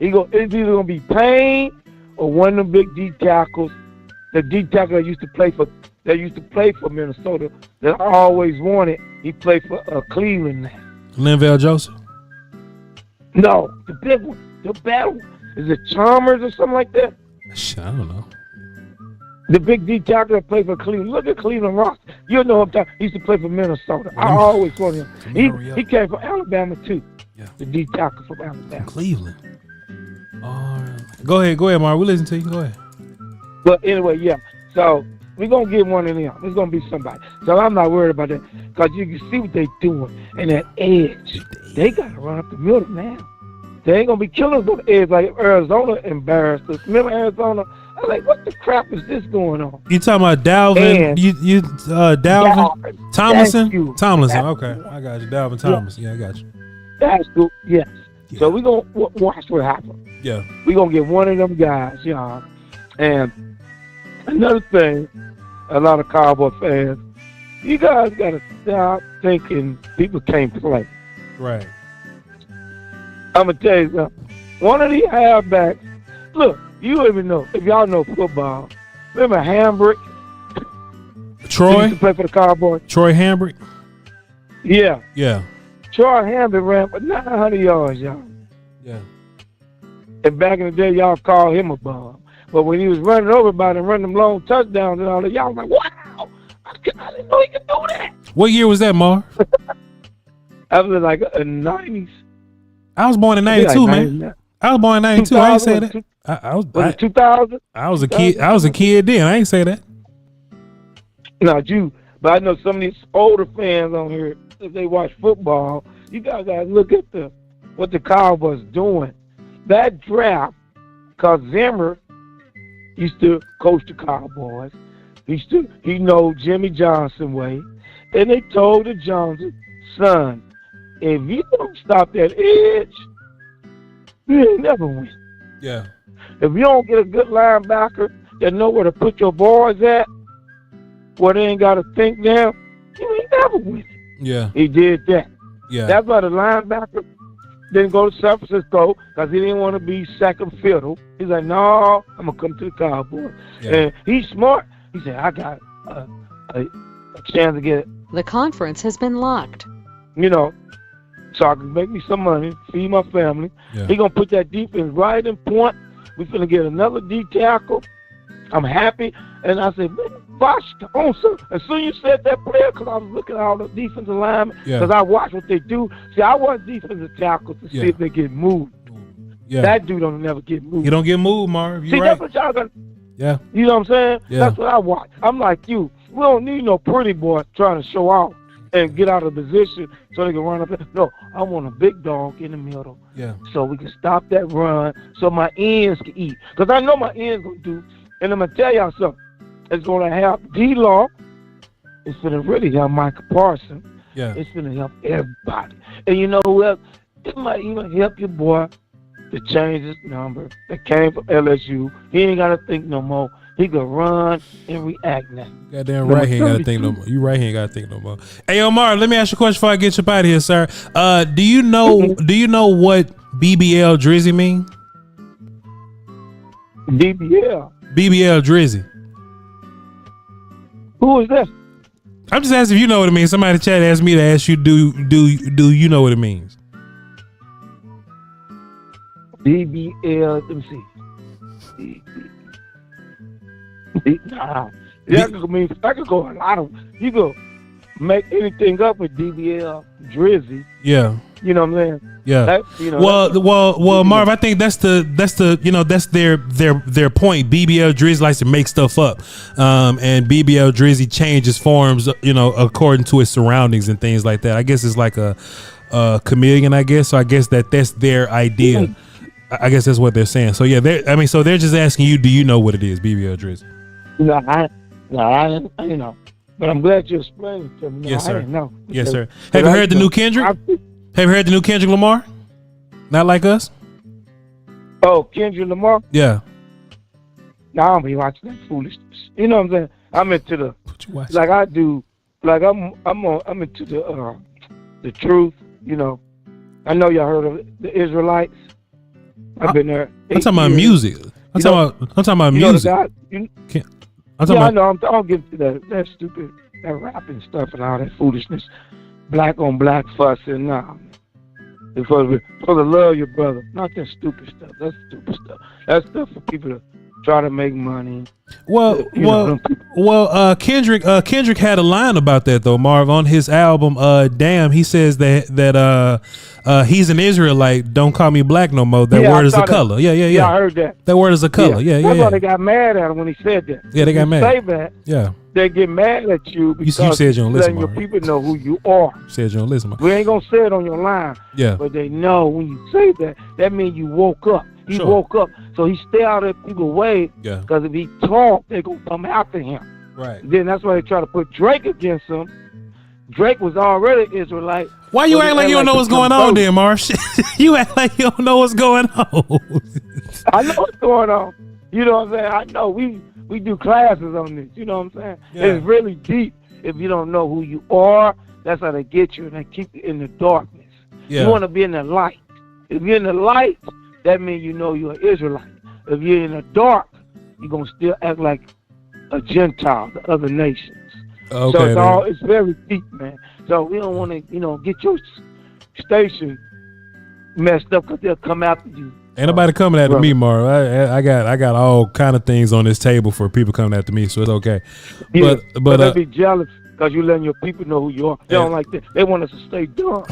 It's either going to be Payne or one of them big D tackles. The D tackle that used to play for Minnesota that I always wanted. He played for Cleveland now. Linval Joseph? No, the big one, the bad one. Is it Chalmers or something like that? Shit, I don't know. The big D tackle that played for Cleveland. Look at Cleveland Rock. You know what I'm talking. He used to play for Minnesota. I always wanted him. He came from Alabama too. Yeah. The D tackle from Alabama. From Cleveland. Go ahead, Mark. We listen to you. Go ahead. But anyway, yeah. So we're gonna get one of them. It's gonna be somebody. So I'm not worried about that because you can see what they're doing and that edge. They gotta run up the middle now. They ain't gonna be killing us with the edge like Arizona embarrassed us. Remember Arizona? I was like, what the crap is this going on? You talking about Dalvin? Dalvin Tomlinson? Tomlinson. Okay, I got you. Dalvin Tomlinson. Yeah, I got you. That's good. Yes. Yeah. So we're gonna watch what happens. Yeah. We're gonna get one of them guys, y'all. And another thing, a lot of Cowboy fans, you guys gotta stop thinking people can't play. Right. I'm gonna tell you something. One of these halfbacks, look, you don't even know if y'all know football. Remember Hambrick? Troy? He used to play for the Cowboys. Troy Hambrick? Yeah. Yeah. Troy Hambrick ran for 900 yards, y'all. Yeah. And back in the day, y'all called him a bum. But when he was running over everybody and running them long touchdowns and all that, y'all was like, wow, I didn't know he could do that. What year was that, Marv? That was like in the 90s. I was born in 92, man. I was born in 92. I ain't say that. Was it 2000? I was a kid then. I ain't say that. Not you, but I know some of these older fans on here, if they watch football, you guys got to look at what the Cowboys doing. That draft, because Zimmer used to coach the Cowboys. He knows Jimmy Johnson way. And they told the Johnson, son, if you don't stop that edge, you ain't never win. Yeah. If you don't get a good linebacker that know where to put your boys at, where they ain't got to think now, you ain't never win. Yeah. He did that. Yeah. That's why the linebacker didn't go to San Francisco, because he didn't want to be second fiddle. He's like, no, I'm going to come to the Cowboys. Yeah. And he's smart. He said, I got a chance to get, The conference has been locked. so I can make me some money, feed my family. Yeah. He going to put that defense right in point. We're going to get another D tackle. I'm happy. And I said, man, Voch, as soon as you said that player, because I was looking at all the defensive linemen, because I watch what they do. See, I watch defensive tackles to see if they get moved. Yeah. That dude don't never get moved. He don't get moved, Marv. You're See, right. that's what y'all got. Yeah. You know what I'm saying? Yeah. That's what I watch. I'm like you. We don't need no pretty boy trying to show off and get out of position so they can run up. No, I want a big dog in the middle. Yeah. So we can stop that run so my ends can eat. Because I know my ends going to do. And I'm going to tell y'all something. It's going to help D-Law. It's going to really help Micah Parsons. Yeah. It's going to help everybody. And you know who else? It might even help your boy to change his number that came from LSU. He ain't got to think no more. He can run and react now. Goddamn right, he ain't got to think no more. You right, he ain't got to think no more. Hey, Omar, let me ask you a question before I get you up out of here, sir. Do you know what BBL Drizzy mean? BBL. BBL Drizzy. Who is that? I'm just asking if you know what it means. Somebody in the chat asked me to ask you, do you know what it means? BBL, let me see. Nah. That could go a lot of, you go make anything up with DBL Drizzy. Yeah. You know what I'm saying? Yeah. That's, Well, Marv, I think that's their point. BBL Drizzy likes to make stuff up, and BBL Drizzy changes forms, according to his surroundings and things like that. I guess it's like a chameleon. I guess so. I guess that's their idea. I guess that's what they're saying. So yeah, so they're just asking you, do you know what it is, BBL Drizzy? No, I didn't know. But I'm glad you explained it to me. No, Yes, sir. I didn't know. Yes, sir. Have you heard the new Kendrick? Have you heard the new Kendrick Lamar? Not Like Us? Oh, Kendrick Lamar? Yeah. No, I don't be watching that foolishness. You know what I'm saying? I'm into the What you watch? like I do. Like I'm into the truth. I know y'all heard of it, the Israelites. I've been there. I'm talking about music. I'm talking about music. I know. I don't get to that stupid, that rapping stuff and all that foolishness, black on black fussing. Nah, it's for to love your brother, not that stupid stuff. That's stupid stuff. That's stuff for people to try to make money. Kendrick had a line about that though, Marv, on his album. Damn, he says that he's an Israelite. Don't call me black no more. That word is a color. Yeah. Yeah, I heard that. That word is a color. Yeah. That's why they got mad at him when he said that. Yeah, they got mad. Say that. Yeah. They get mad at you because you said you don't listen, letting your Marv. people know who you are. You said you don't listen, Marv. We ain't gonna say it on your line. Yeah. But they know when you say that, that means you woke up. He woke up, so he stay out of people's way. Yeah. Because if he talk, they gonna come after him. Right. Then that's why they try to put Drake against him. Drake was already Israelite. Why you act like you don't know what's going on then, Marv? You act like you don't know what's going on. I know what's going on. You know what I'm saying? I know we do classes on this. You know what I'm saying? Yeah. It's really deep. If you don't know who you are, that's how they get you, and they keep you in the darkness. Yeah. You want to be in the light. If you're in the light, that means you know you're an Israelite. If you're in the dark, you're going to still act like a Gentile, the other nations. Okay, so it's very deep, man. So we don't want to, get your station messed up because they'll come after you. Ain't nobody coming after me, Marv. I got all kind of things on this table for people coming after me, so it's okay. Yeah, but they be jealous because you letting your people know who you are. They don't like that. They want us to stay dumb,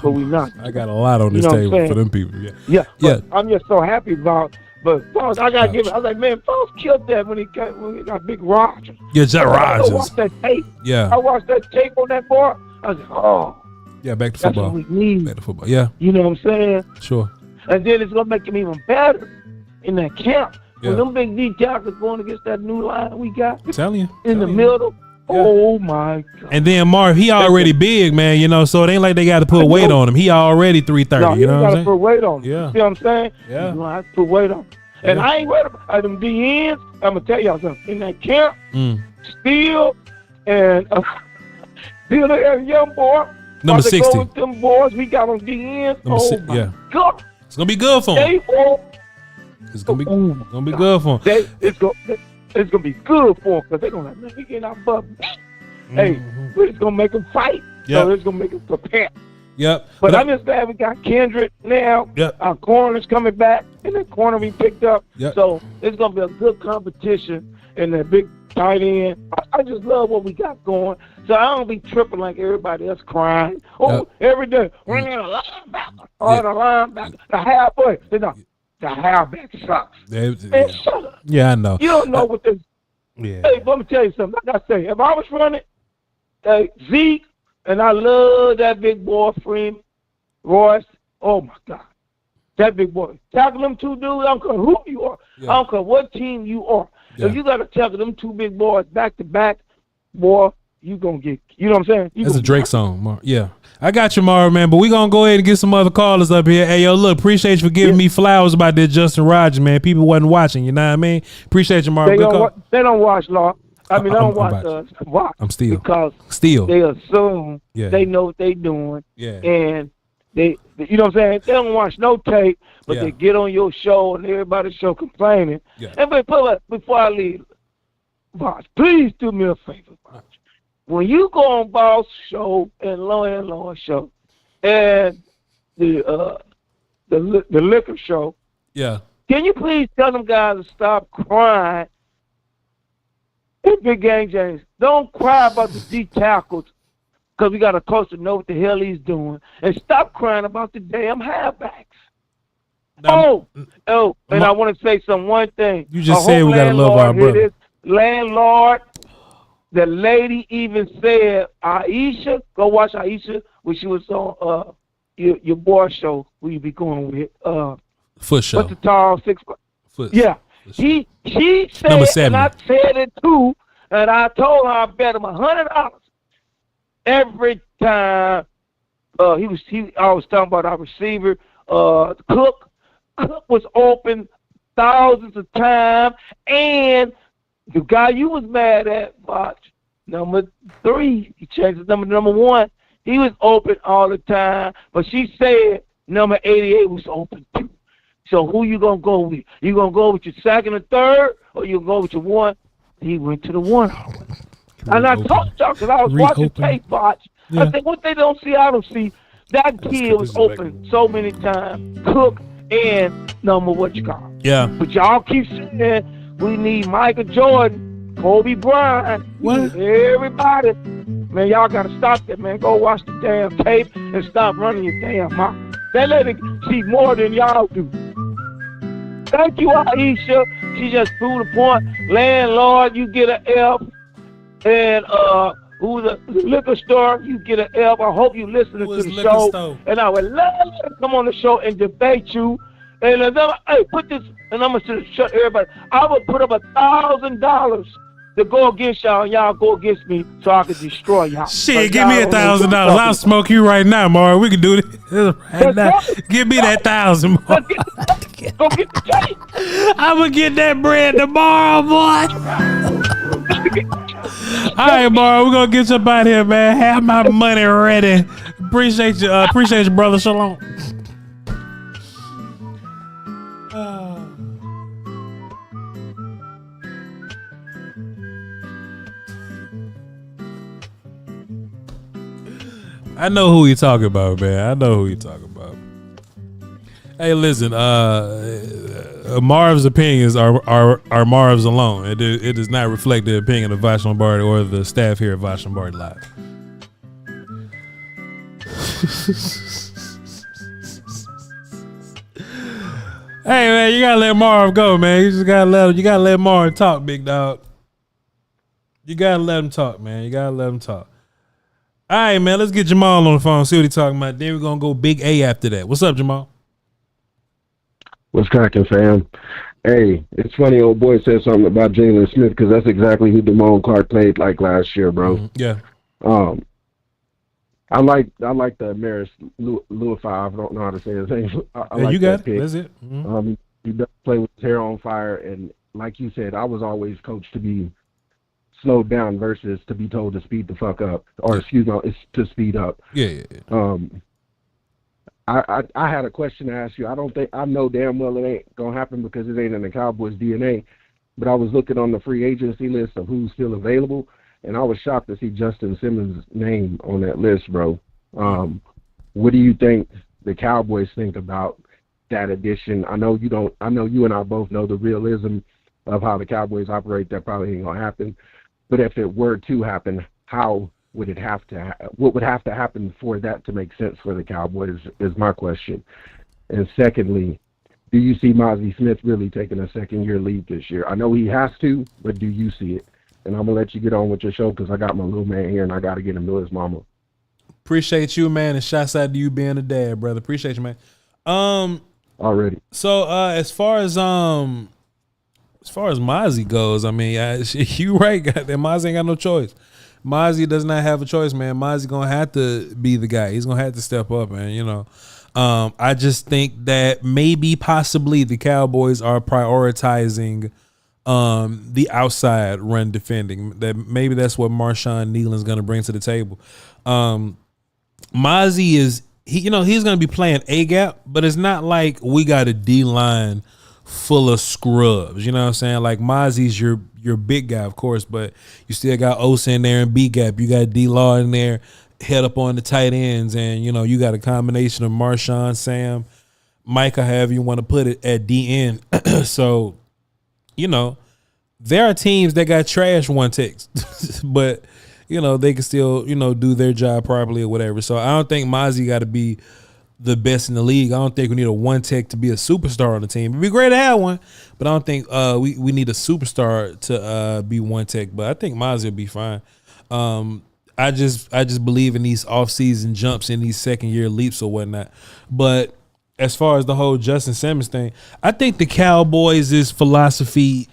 but we not. I got a lot on this table for them people. Yeah. I'm just so happy about But Fox, I gotta give it. I was like, man, Fox killed that when he got Big Roger. Yeah, Jack Rogers. I watched that tape. Yeah. I watched that tape on that boy. I was like, oh. Yeah, back to That's football. what we need. Back to football. Yeah. You know what I'm saying? Sure. And then it's gonna make him even better in that camp. Yeah. When them big D tackles going against that new line we got I'm telling you. in the middle. Yeah. Oh my God. And then Marv, he already big, man, you know, so it ain't like they got to put weight on him. He already 330, No, you know what I'm gotta saying? put weight on him. Yeah. See what I'm saying? Yeah. You have to put weight on him. And I ain't worried about them DNs. I'm gonna tell y'all something. In that camp, Steele and Steele and young boy. Number 60. Go with them boys. We got them DNs. Number my God. It's going to be good for him. They won't. It's going to be good for him. It's gonna be good for them because they're gonna like, man, we getting our butt. Hey, we're just gonna make them fight. Yep. So it's gonna make them prepare. Yep. But I'm just glad we got Kendrick now. Yep. Our corner's coming back, and the corner we picked up. Yep. So it's gonna be a good competition in that big tight end. I just love what we got going. So I don't be tripping like everybody else crying. Oh, every day we need a linebacker. Oh, the linebacker, the halfway. The halfback sucks. Man, shut up. Yeah, I know. You don't know what this. Yeah. Hey, let me tell you something. Like I say, if I was running Zeke, and I love that big boy, Freeman, Royce. Oh my God, that big boy. Tackle them two dudes. I don't care who you are. Yeah. I don't care what team you are. Yeah. If you got to tackle them two big boys back to back, boy, you gonna get. You know what I'm saying? That's a Drake song, Marv. Yeah. I got you, Marv, man, but we gonna go ahead and get some other callers up here. Hey, yo, look, appreciate you for giving me flowers about that Justin Rogers, man. People wasn't watching, you know what I mean? Appreciate you, Marv. They don't watch Law. I mean, they don't watch us. Watch. I'm still. Because still. They assume they know what they doing. Yeah. And they, you know what I'm saying? They don't watch no tape, but Yeah. they get on your show and everybody's show complaining. Yeah. And before I leave, Boss, please do me a favor, Boss. When you go on Boss show and Law show and the liquor show, Yeah. can you please tell them guys to stop crying? Hey, Big Gang James, don't cry about the D tackles because we got a coach to know what the hell he's doing. And stop crying about the damn halfbacks. And I want to say one thing. You just said we got to love our brother. Landlord, the lady even said, Aisha, go watch Aisha when she was on your boy show who you be going with. Foot show. What's the tall 6 Foot. Yeah. She said, Number 70. and I said it too, and I told her I bet him $100 every time he always talking about our receiver, Cook. Cook was open thousands of times, and the guy you was mad at, Voch, number 3, he changed his number 1. He was open all the time, but she said number 88 was open too. So who you gonna go with? You gonna go with your second or third, or you gonna go with your 1? He went to the 1. And I told y'all because I was watching tape, Voch. Yeah. I said, what they don't see, I don't see. That kid was open so many times. Cook and what you call. Yeah. But y'all keep saying we need Michael Jordan, Kobe Bryant, everybody. Man, y'all gotta stop that, man. Go watch the damn tape and stop running your damn mouth. They let it see more than y'all do. Thank you, Aisha. She just proved the point. Landlord, you get an F. And who's the liquor store, you get an F. I hope you listening to the show. Store? And I would love to come on the show and debate you. And hey, put this, and I'm gonna shut everybody. I would put up $1,000 to go against y'all, and y'all go against me, so I could destroy y'all. Shit, give me $1,000. I'll smoke you right now, Marv. We can do this right now. Give me that 1,000, Marv. Go get the tape. I'm gonna get that bread tomorrow, boy. All right, Marv. We're gonna get you up out here, man. Have my money ready. Appreciate you, brother. Shalom. I know who you talking about, man. I know who you talking about. Hey, listen. Marv's opinions are Marv's alone. It does not reflect the opinion of Voch Lombardi or the staff here at Voch Lombardi Live. Hey man, you gotta let Marv go, man. You gotta let Marv talk, big dog. You gotta let him talk, man. You gotta let him talk. All right, man. Let's get Jamal on the phone. See what he's talking about. Then we're gonna go Big A after that. What's up, Jamal? What's cracking, fam? Hey, it's funny. Old boy said something about Jalen Smith because that's exactly who Damone Clark played like last year, bro. Yeah. I like the Marist Liufau. I don't know how to say his name. I like you got that pick. That's it. Mm-hmm. He does play with his hair on fire, and like you said, I was always coached to be slowed down versus to be told to speed the fuck up, or excuse me, it's to speed up. Yeah. I had a question to ask you. I know damn well it ain't gonna happen because it ain't in the Cowboys' DNA. But I was looking on the free agency list of who's still available, and I was shocked to see Justin Simmons' name on that list, bro. What do you think the Cowboys think about that addition? I know you and I both know the realism of how the Cowboys operate. That probably ain't gonna happen. But if it were to happen, how would it have to? What would have to happen for that to make sense for the Cowboys? Is my question. And secondly, do you see Mozzie Smith really taking a second-year lead this year? I know he has to, but do you see it? And I'm going to let you get on with your show because I got my little man here and I got to get him to his mama. Appreciate you, man, and shouts out to you being a dad, brother. Appreciate you, man. Already. So as far as Mozzie goes, I mean, you right, goddamn, Mozzie ain't got no choice. Mozzie does not have a choice, man. Mozzie gonna have to be the guy. He's gonna have to step up, man. You know, I just think that maybe possibly the Cowboys are prioritizing the outside run defending. That maybe that's what Marshawn Nealon's gonna bring to the table. Mozzie is he's gonna be playing A gap, but it's not like we got a D line full of scrubs. You know what I'm saying? Like Mozzie's your big guy, of course, but you still got Osa in there in B gap. You got D-Law in there, head up on the tight ends, and you got a combination of Marshawn, Sam, Micah, however you want to put it, at D-end. So, there are teams that got trash one techs, but they can still do their job properly or whatever. So I don't think Mozzie got to be the best in the league. I don't think we need a one tech to be a superstar on the team. It'd be great to have one, but I don't think we need a superstar to be one tech. But I think Mozzie will be fine. I just believe in these off-season jumps and these second-year leaps or whatnot. But as far as the whole Justin Simmons thing, I think the Cowboys' philosophy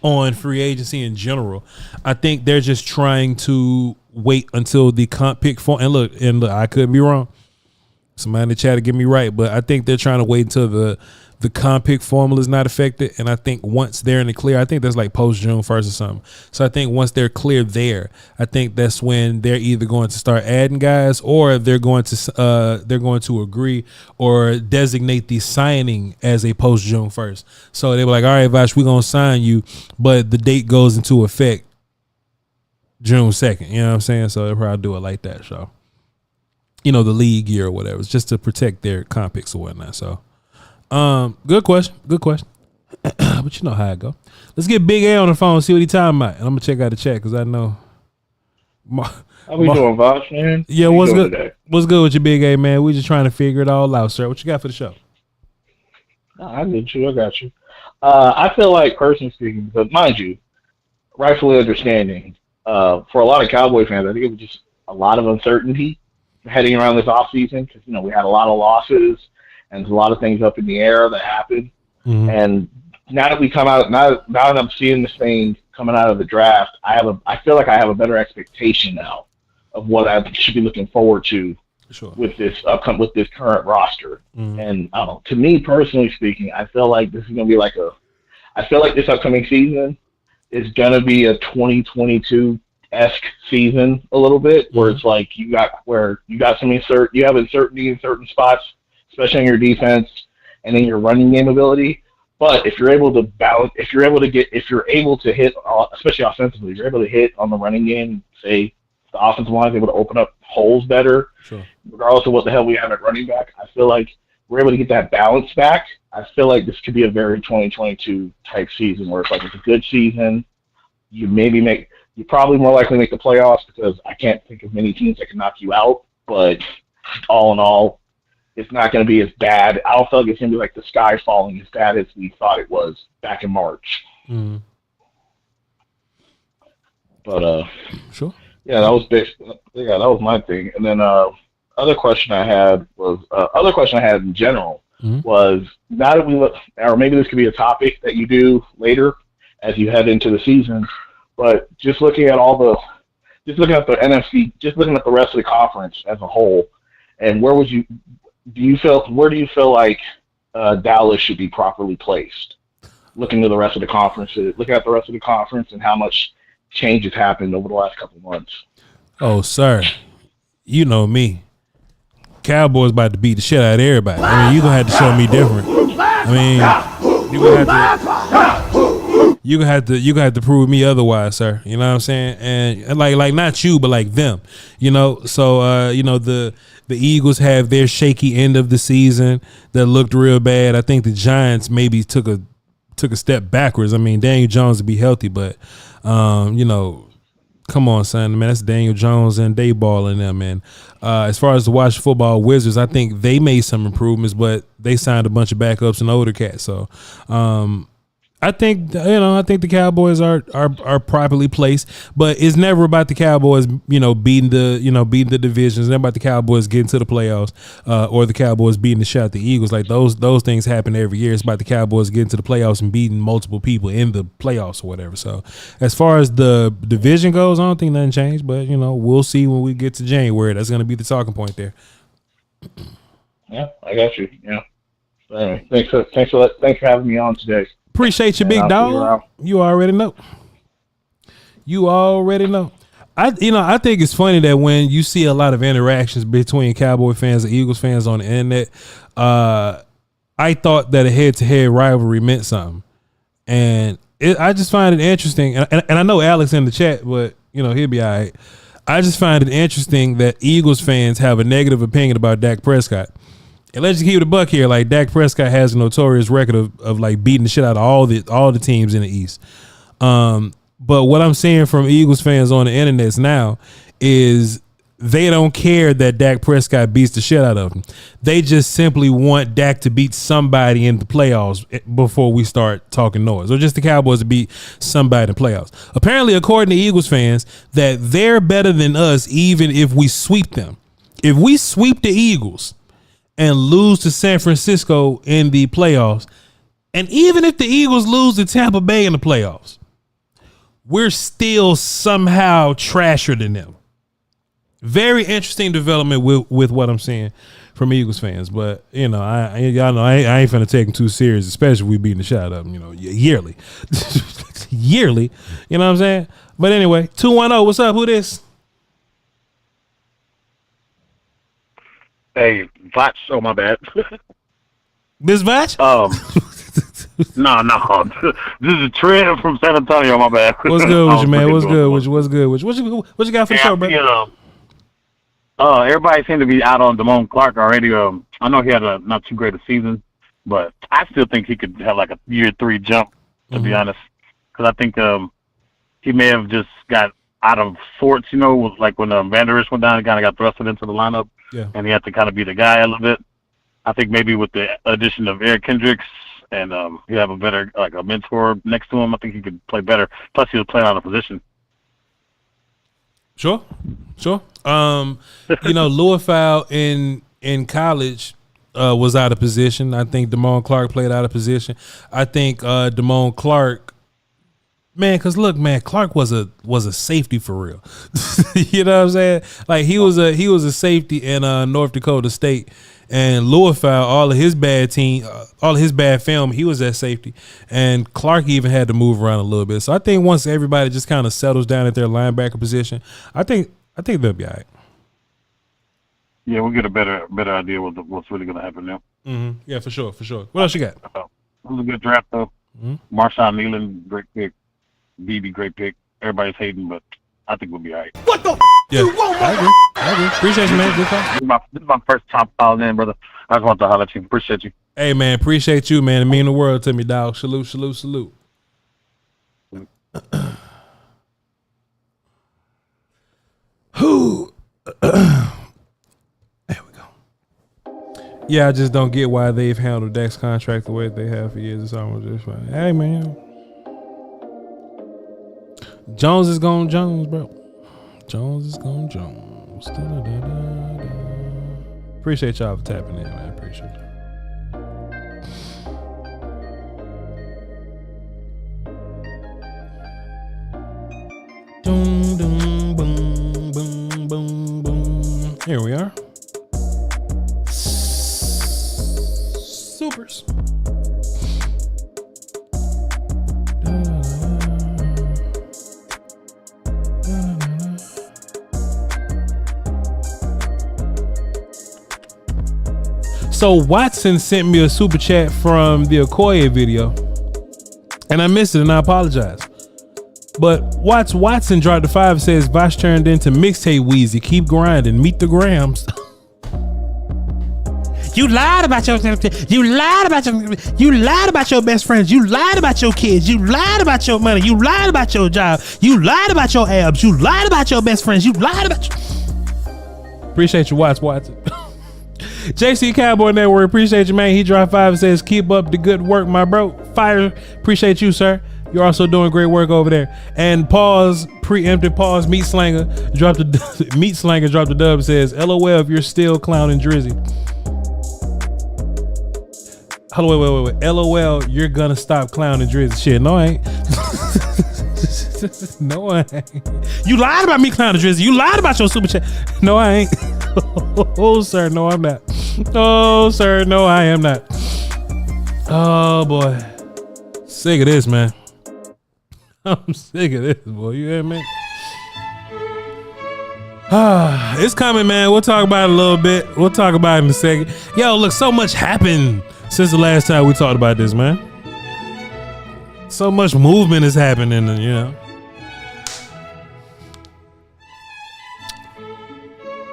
on free agency in general, I think they're just trying to wait until the comp pick form. And look, I could be wrong. Somebody in the chat to get me right, but I think they're trying to wait until the comp pick formula is not affected. And I think once they're in the clear, I think that's like post June 1st or something. So I think once they're clear there, I think that's when they're either going to start adding guys or they're going to agree or designate the signing as a post June 1st. So they were like, all right, Voch, we're going to sign you, but the date goes into effect June 2nd. You know what I'm saying? So they'll probably do it like that. So, the league year or whatever. It's just to protect their comp picks or whatnot. So, good question. But you know how it go. Let's get Big A on the phone and see what he's talking about. And I'm going to check out the chat because I know. How we doing, Voch, man? Yeah, what's good? Today? What's good with you, Big A, man? We just trying to figure it all out, sir. What you got for the show? I got you. I feel like, personally speaking, because mind you, rightfully understanding, for a lot of Cowboy fans, I think it was just a lot of uncertainty heading around this offseason because, we had a lot of losses and there's a lot of things up in the air that happened. Mm-hmm. And now that we come out, now that I'm seeing this thing coming out of the draft, I feel like I have a better expectation now of what I should be looking forward to with this current roster. Mm-hmm. And I don't know, to me personally speaking, I feel like this is going to be I feel like this upcoming season is going to be a 2022-esque season a little bit, where it's like you have uncertainty in certain spots, especially in your defense and in your running game ability. But if you're able to balance, if you're able to hit, especially offensively, if you're able to hit on the running game, say the offensive line is able to open up holes better, regardless of what the hell we have at running back, I feel like we're able to get that balance back. I feel like this could be a very 2022 type season where it's a good season. You probably more likely make the playoffs because I can't think of many teams that can knock you out. But all in all, it's not going to be as bad. I don't feel like it's going to be like the sky falling as bad as we thought it was back in March. Mm-hmm. But sure. Yeah, that was that was my thing. And then other question I had in general was, now that we look, or maybe this could be a topic that you do later as you head into the season, but just looking at the NFC, just looking at the rest of the conference as a whole, and where do you feel like Dallas should be properly placed? Looking at the rest of the conference and how much change has happened over the last couple of months. Oh, sir, you know me. Cowboys about to beat the shit out of everybody. I mean, you gonna have to show me different. I mean, you gonna have to prove me otherwise, sir. You know what I'm saying? And like not you, but like them. You know, so you know, the Eagles have their shaky end of the season that looked real bad. I think the Giants maybe took a step backwards. I mean, Daniel Jones to be healthy, but you know, come on, son, man, that's Daniel Jones and Dayball in them, man. As far as the Washington Football Wizards, I think they made some improvements, but they signed a bunch of backups and older cats. So I think the Cowboys are properly placed, but it's never about the Cowboys, beating the divisions. It's never about the Cowboys getting to the playoffs, or the Cowboys beating the shot the Eagles. Like those things happen every year. It's about the Cowboys getting to the playoffs and beating multiple people in the playoffs or whatever. So as far as the division goes, I don't think nothing changed, but we'll see when we get to January. That's going to be the talking point there. Yeah, I got you. Yeah. Anyway, thanks for having me on today. Appreciate you, big dog. You already know. I think it's funny that when you see a lot of interactions between Cowboy fans and Eagles fans on the internet, I thought that a head-to-head rivalry meant something, and I just find it interesting. And I know Alex in the chat, but he'll be all right. I just find it interesting that Eagles fans have a negative opinion about Dak Prescott. And let's just keep it a buck here. Like, Dak Prescott has a notorious record of like beating the shit out of all the teams in the East. But what I'm seeing from Eagles fans on the internet now is they don't care that Dak Prescott beats the shit out of them. They just simply want Dak to beat somebody in the playoffs before we start talking noise, or just the Cowboys to beat somebody in the playoffs. Apparently, according to Eagles fans, that they're better than us even if we sweep them. If we sweep the Eagles and lose to San Francisco in the playoffs, and even if the Eagles lose to Tampa Bay in the playoffs, we're still somehow trasher than them. Very interesting development with what I'm seeing from Eagles fans, but y'all know I ain't finna take them too serious, especially if we beating the shit out of them, yearly, yearly. You know what I'm saying? But anyway, 210, what's up? Who this? Hey, Voch. Oh, my bad. This Voch? No. This is Trent from San Antonio. My bad. What's good with you, man? What's good with you? What you got for the show, bro? Everybody seemed to be out on Damone Clark already. I know he had a not too great a season, but I still think he could have like a year 3 jump, to be honest. Because I think he may have just got out of sorts, with like when Vander Esch went down, he kind of got thrusted into the lineup. Yeah. And he had to kind of be the guy a little bit. I think maybe with the addition of Eric Kendricks and he have a better, like a mentor next to him, I think he could play better. Plus, he was playing on a position. Sure. Liufau in college was out of position. I think Damone Clark played out of position. I think Damone Clark, man, because look, man, Clark was a safety for real. You know what I'm saying? Like he was a safety in North Dakota State, and Liufau, all of his bad film, he was at safety, and Clark even had to move around a little bit. So I think once everybody just kind of settles down at their linebacker position, I think they'll be all right. Yeah, we'll get a better idea what's really going to happen now. Mm-hmm. Yeah, for sure. What else you got? It was a good draft though. Mm-hmm. Marshawn Nealon, great pick. BB, great pick. Everybody's hating, but I think we'll be all right. What the you want, I agree. Appreciate you, man. Good call. This is my first time calling in, brother. I just want to holler at you. Appreciate you. Hey, man. Appreciate you, man. It mean the world to me, dog. Salute. Who? There we go. Yeah, I just don't get why they've handled Dak's contract the way they have for years. It's almost just fine. Hey, man. Jones is going Jones, bro. Jones is going Jones. Da-da-da-da-da. Appreciate y'all for tapping in, man. Appreciate y'all. Boom, boom, boom, boom, boom, boom. Here we are. Supers. So Watson sent me a super chat from the Okoye video, and I missed it, and I apologize. But Watson dropped the 5 and says Voch turned into mixtape Wheezy. Keep grinding. Meet the grams. You lied about your best friends. You lied about your kids. You lied about your money. You lied about your job. You lied about your abs. You lied about your best friends. You lied about Appreciate you, Watson. JC Cowboy Network, appreciate you, man. He dropped 5 and says, keep up the good work, my bro. Fire. Appreciate you, sir. You're also doing great work over there. And pause, preemptive pause, Meat Slanger dropped the dub and says, LOL if you're still clowning Drizzy. Hello, wait. LOL, you're gonna stop clowning Drizzy. Shit, no I ain't. No I ain't. You lied about me clowning Drizzy. You lied about your super chat. No I ain't. Oh, sir, no, I'm not. Oh, sir, no, I am not. Oh, boy. Sick of this, man. I'm sick of this, boy. You hear me? It's coming, man. We'll talk about it a little bit. We'll talk about it in a second. Yo, look, so much happened since the last time we talked about this, man. So much movement is happening, you know.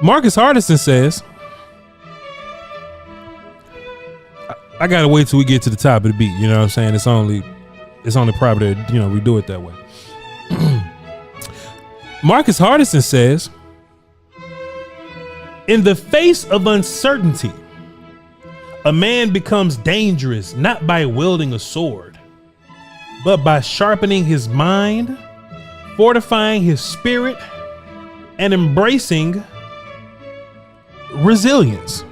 Marcus Hardison says, I gotta wait till we get to the top of the beat. You know what I'm saying? It's only proper that, you know, we do it that way. Marcus Hardison says, in the face of uncertainty, a man becomes dangerous not by wielding a sword, but by sharpening his mind, fortifying his spirit, and embracing resilience.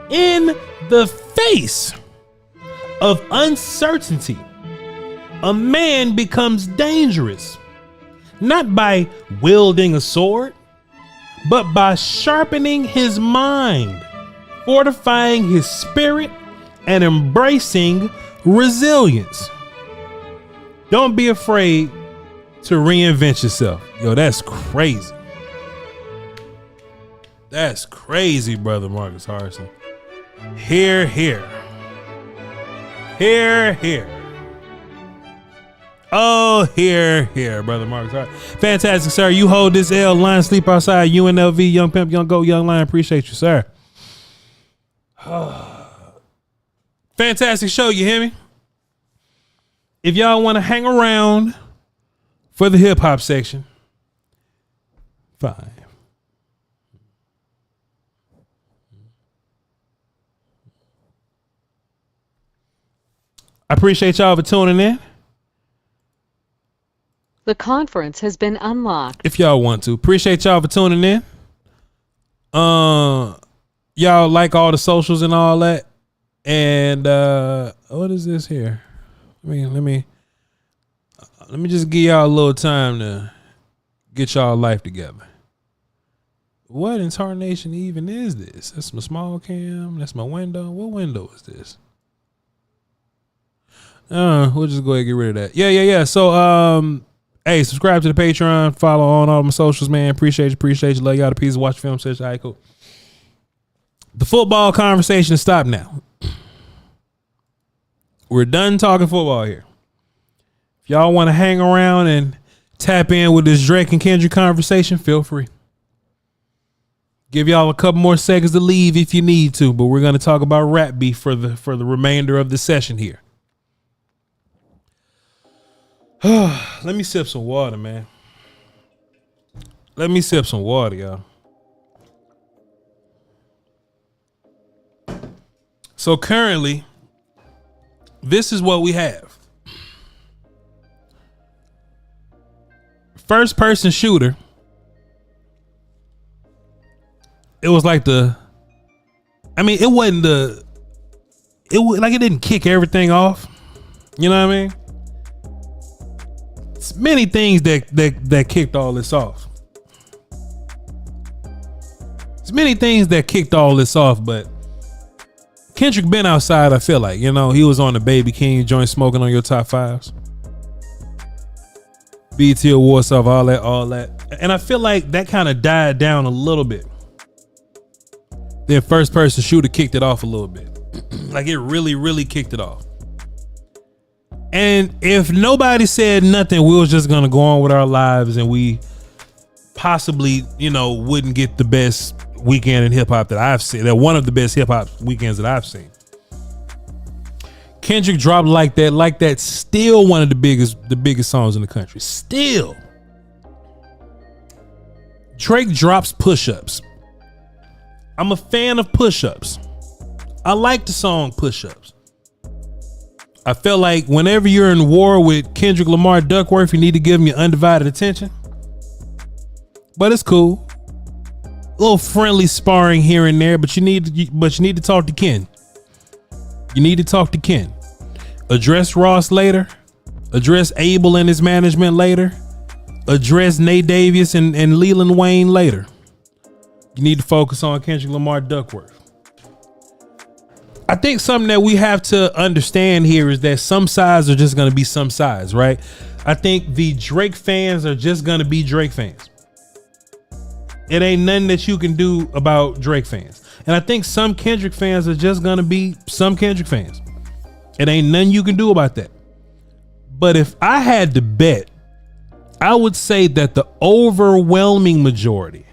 In the face of uncertainty, a man becomes dangerous not by wielding a sword, but by sharpening his mind, fortifying his spirit, and embracing resilience. Don't be afraid to reinvent yourself. Yo, that's crazy. That's crazy, brother Marcus Harrison. Here. Oh, here, brother Marcus Harrison. Fantastic, sir. You hold this L, line, sleep outside, UNLV, Young Pimp, Young Goat, Young Lion. Appreciate you, sir. Fantastic show, you hear me? If y'all want to hang around for the hip hop section, fine. I appreciate y'all for tuning in. The conference has been unlocked. If y'all want to. Appreciate y'all for tuning in. Y'all like all the socials and all that. And what is this here? Let me just give y'all a little time to get y'all life together. What in tarnation even is this? That's my small cam. That's my window. What window is this? We'll just go ahead and get rid of that. Yeah. So, hey, subscribe to the Patreon. Follow on all my socials, man. Appreciate you. Love y'all to pieces. Watch film session. All right, cool. The football conversation is stopped now. We're done talking football here. If y'all want to hang around and tap in with this Drake and Kendrick conversation, feel free. Give y'all a couple more seconds to leave if you need to, but we're going to talk about rap beef for the remainder of the session here. Let me sip some water, man. Let me sip some water, y'all. So currently, this is what we have. First person shooter. It was like it wasn't it didn't kick everything off. You know what I mean? It's many things that kicked all this off. It's many things that kicked all this off, but Kendrick been outside, I feel like. You know, he was on the Baby King joint smoking on your top fives. BET Awards stuff, all that. And I feel like that kind of died down a little bit. Then first person shooter kicked it off a little bit. Like it really, really kicked it off. And if nobody said nothing, we was just gonna go on with our lives, and we possibly, wouldn't get the best weekend in hip hop that I've seen. That one of the best hip hop weekends that I've seen. Kendrick dropped like that. Still one of the biggest songs in the country. Still. Drake drops Push-Ups. I'm a fan of Push-Ups. I like the song Push-Ups. I feel like whenever you're in war with Kendrick Lamar Duckworth, you need to give him your undivided attention. But it's cool. A little friendly sparring here and there, but you need to talk to Ken. You need to talk to Ken. Address Ross later. Address Abel and his management later. Address Nate Davis and Leland Wayne later. You need to focus on Kendrick Lamar Duckworth. I think something that we have to understand here is that some sides are just going to be some sides, right? I think the Drake fans are just going to be Drake fans. It ain't nothing that you can do about Drake fans. And I think some Kendrick fans are just going to be some Kendrick fans. It ain't nothing you can do about that. But if I had to bet, I would say that the overwhelming majority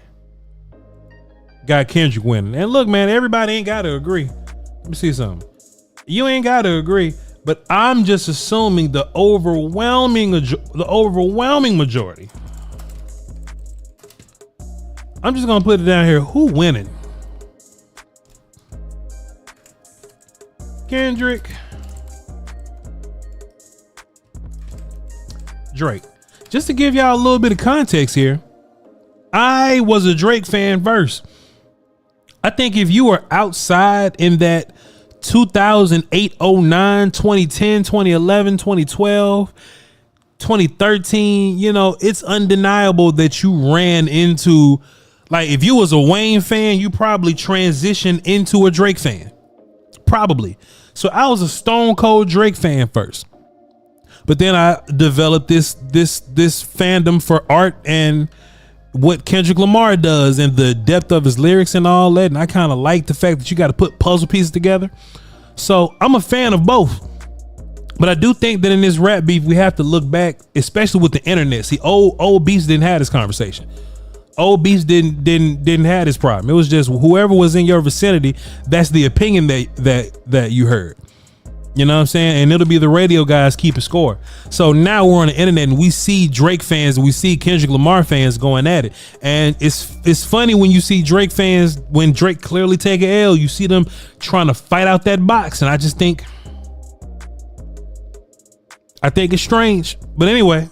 got Kendrick winning. And look, man, everybody ain't got to agree. Let me see something. You ain't got to agree, but I'm just assuming the overwhelming majority. I'm just gonna put it down here. Who winning? Kendrick, Drake. Just to give y'all a little bit of context here, I was a Drake fan first. I think if you were outside in that 2008, 09, 2010, 2011, 2012, 2013, it's undeniable that you ran into, like, if you was a Wayne fan, you probably transitioned into a Drake fan. Probably. So I was a stone cold Drake fan first. But then I developed this fandom for art and what Kendrick Lamar does and the depth of his lyrics and all that. And I kind of like the fact that you got to put puzzle pieces together. So I'm a fan of both. But I do think that in this rap beef, we have to look back, especially with the internet. See, old Beast didn't have this conversation. Old Beast didn't have this problem. It was just whoever was in your vicinity, that's the opinion that you heard. You know what I'm saying? And it'll be the radio guys keeping score. So now we're on the internet and we see Drake fans and we see Kendrick Lamar fans going at it. And it's funny when you see Drake fans, when Drake clearly take an L, you see them trying to fight out that box. And I think it's strange. But anyway,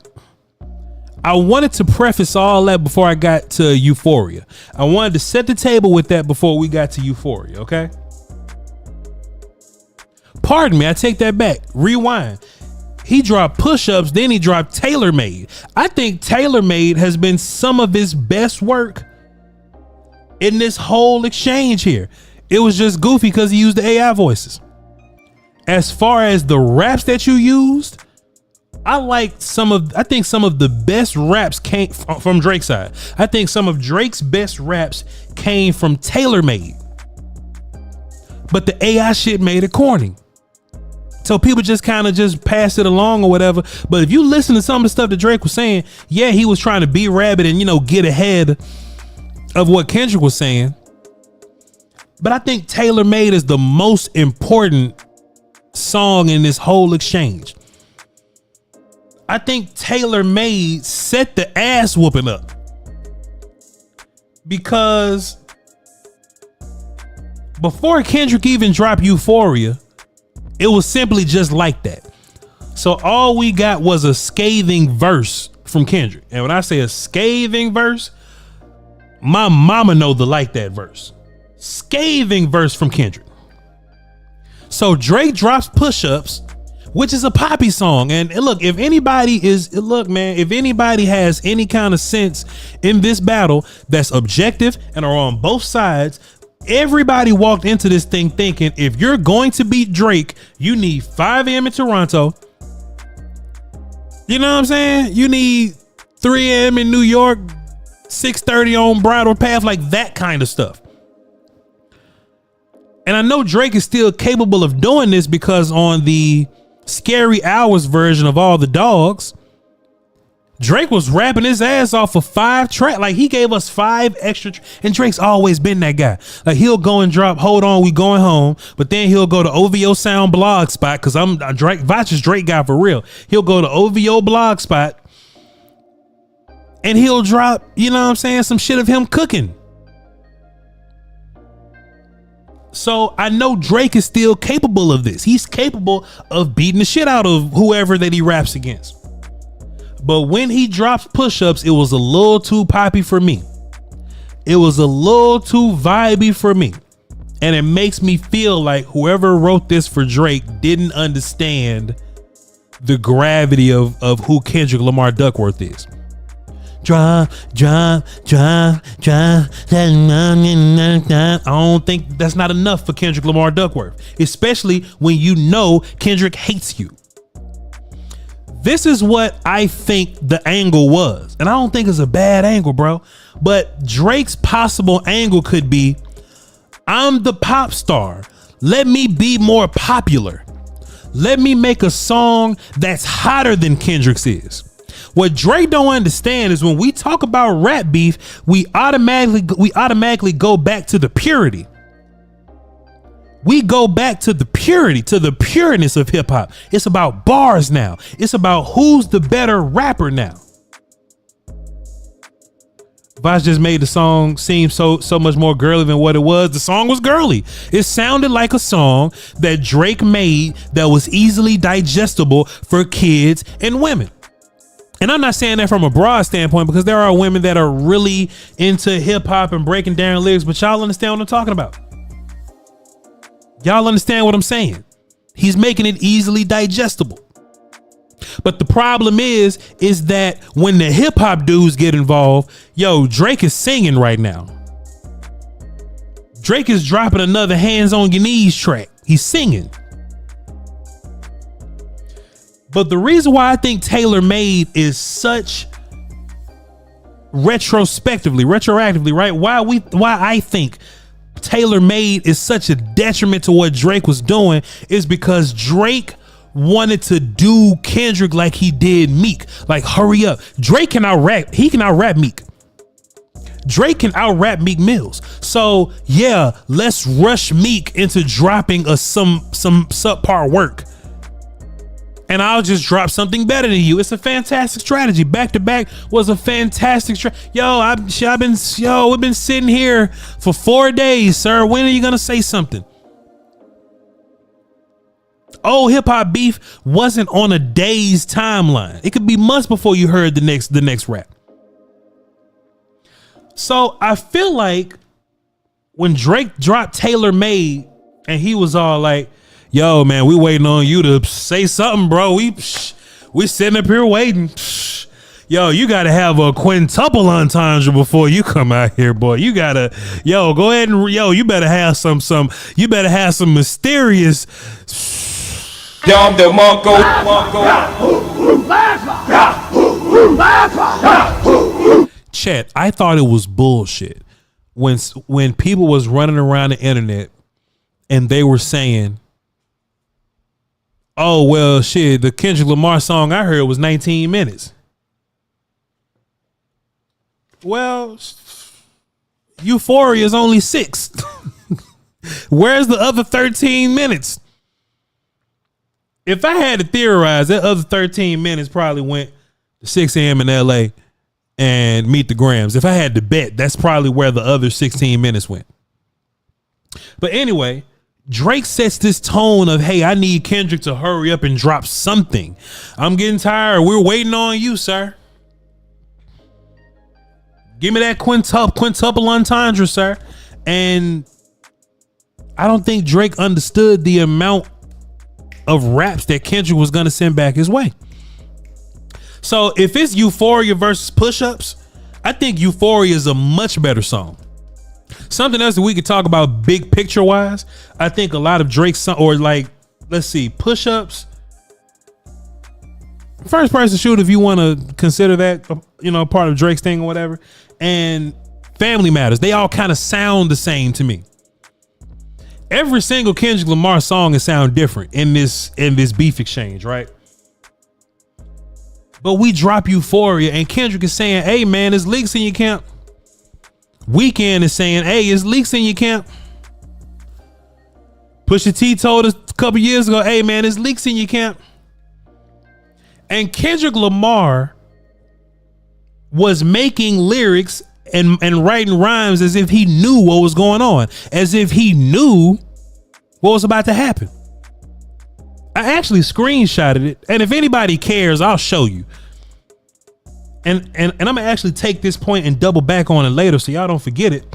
I wanted to preface all that before I got to Euphoria. I wanted to set the table with that before we got to Euphoria, okay? Pardon me, I take that back. Rewind. He dropped Push-Ups, then he dropped Tailor Made. I think Tailor Made has been some of his best work in this whole exchange here. It was just goofy because he used the AI voices. As far as the raps that you used, I think some of the best raps came from Drake's side. I think some of Drake's best raps came from Tailor Made. But the AI shit made it corny. So people just kind of just pass it along or whatever. But if you listen to some of the stuff that Drake was saying, yeah, he was trying to be rabbit and, get ahead of what Kendrick was saying. But I think Tailor Made is the most important song in this whole exchange. I think Tailor Made set the ass whooping up. Because before Kendrick even dropped Euphoria, it was simply just like that. So all we got was a scathing verse from Kendrick. And when I say a scathing verse, my mama know the like that verse. Scathing verse from Kendrick. So Drake drops Push Ups, which is a poppy song. And look, if anybody has any kind of sense in this battle that's objective and are on both sides, everybody walked into this thing thinking if you're going to beat Drake, you need 5 a.m. in Toronto. You know what I'm saying? You need 3 a.m. in New York, 6:30 on Bridle Path, like that kind of stuff. And I know Drake is still capable of doing this because on the Scary Hours version of All the Dogs, Drake was rapping his ass off for 5 tracks. Like he gave us 5 extra. And Drake's always been that guy. Like he'll go and drop Hold On, We Going Home. But then he'll go to OVO Sound Blog Spot. Cause I'm a Drake, Voch is Drake guy for real. He'll go to OVO Blog Spot. And he'll drop, you know what I'm saying, some shit of him cooking. So I know Drake is still capable of this. He's capable of beating the shit out of whoever that he raps against. But when he drops Push Ups, it was a little too poppy for me. It was a little too vibey for me. And it makes me feel like whoever wrote this for Drake didn't understand the gravity of who Kendrick Lamar Duckworth is. I don't think that's not enough for Kendrick Lamar Duckworth, especially when you know Kendrick hates you. This is what I think the angle was. And I don't think it's a bad angle, bro. But Drake's possible angle could be, I'm the pop star. Let me be more popular. Let me make a song that's hotter than Kendrick's is. What Drake don't understand is when we talk about rap beef, we automatically go back to the purity. We go back to the purity, to the pureness of hip hop. It's about bars now. It's about who's the better rapper now. Voch just made the song seem so much more girly than what it was. The song was girly. It sounded like a song that Drake made that was easily digestible for kids and women. And I'm not saying that from a broad standpoint because there are women that are really into hip hop and breaking down lyrics, but y'all understand what I'm talking about. Y'all understand what I'm saying. He's making it easily digestible. But the problem is that when the hip hop dudes get involved, Drake is singing right now. Drake is dropping another Hands on Your Knees track. He's singing. But the reason why I think Tailor Made is such retroactively, right? Why I think Tailor Made is such a detriment to what Drake was doing is because Drake wanted to do Kendrick like he did Meek. Like, hurry up. Drake can out-rap. He can out-rap Meek. Drake can out-rap Meek Mills. So yeah, let's rush Meek into dropping some subpar work. And I'll just drop something better than you. It's a fantastic strategy. Back to back was a fantastic strategy. We've been sitting here for 4 days, sir. When are you gonna say something? Oh, hip hop beef wasn't on a day's timeline. It could be months before you heard the next rap. So I feel like when Drake dropped Tailor Made and he was all like, yo, man, we waiting on you to say something, bro. We sitting up here waiting. Yo, you got to have a quintuple entendre before you come out here, boy. You got to, go ahead and, you better have some mysterious. Chat, I thought it was bullshit when people was running around the internet and they were saying, oh, well, shit, the Kendrick Lamar song I heard was 19 minutes. Well, Euphoria is only 6. Where's the other 13 minutes? If I had to theorize, that other 13 minutes probably went to 6 a.m. in LA and Meet the Grams. If I had to bet, that's probably where the other 16 minutes went. But anyway, Drake sets this tone of, hey, I need Kendrick to hurry up and drop something. I'm getting tired. We're waiting on you, sir. Give me that quintuple entendre, sir. And I don't think Drake understood the amount of raps that Kendrick was going to send back his way. So if it's Euphoria versus Push-Ups, I think Euphoria is a much better song. Something else that we could talk about big picture wise, I think a lot of Drake's song, or like, let's see, Push-Ups, first person shoot, if you want to consider that, you know, part of Drake's thing or whatever, and Family Matters, they all kind of sound the same to me. Every single Kendrick Lamar song is sound different in this beef exchange, right? But we drop Euphoria and Kendrick is saying, hey man, there's leaks in your camp. Weeknd is saying, hey, it's leaks in your camp. Pusha T told us a couple years ago, hey man, there's leaks in your camp. And Kendrick Lamar was making lyrics and writing rhymes as if he knew what was going on, as if he knew what was about to happen. I actually screenshotted it, and if anybody cares, I'll show you. And I'm gonna actually take this point and double back on it later so y'all don't forget it.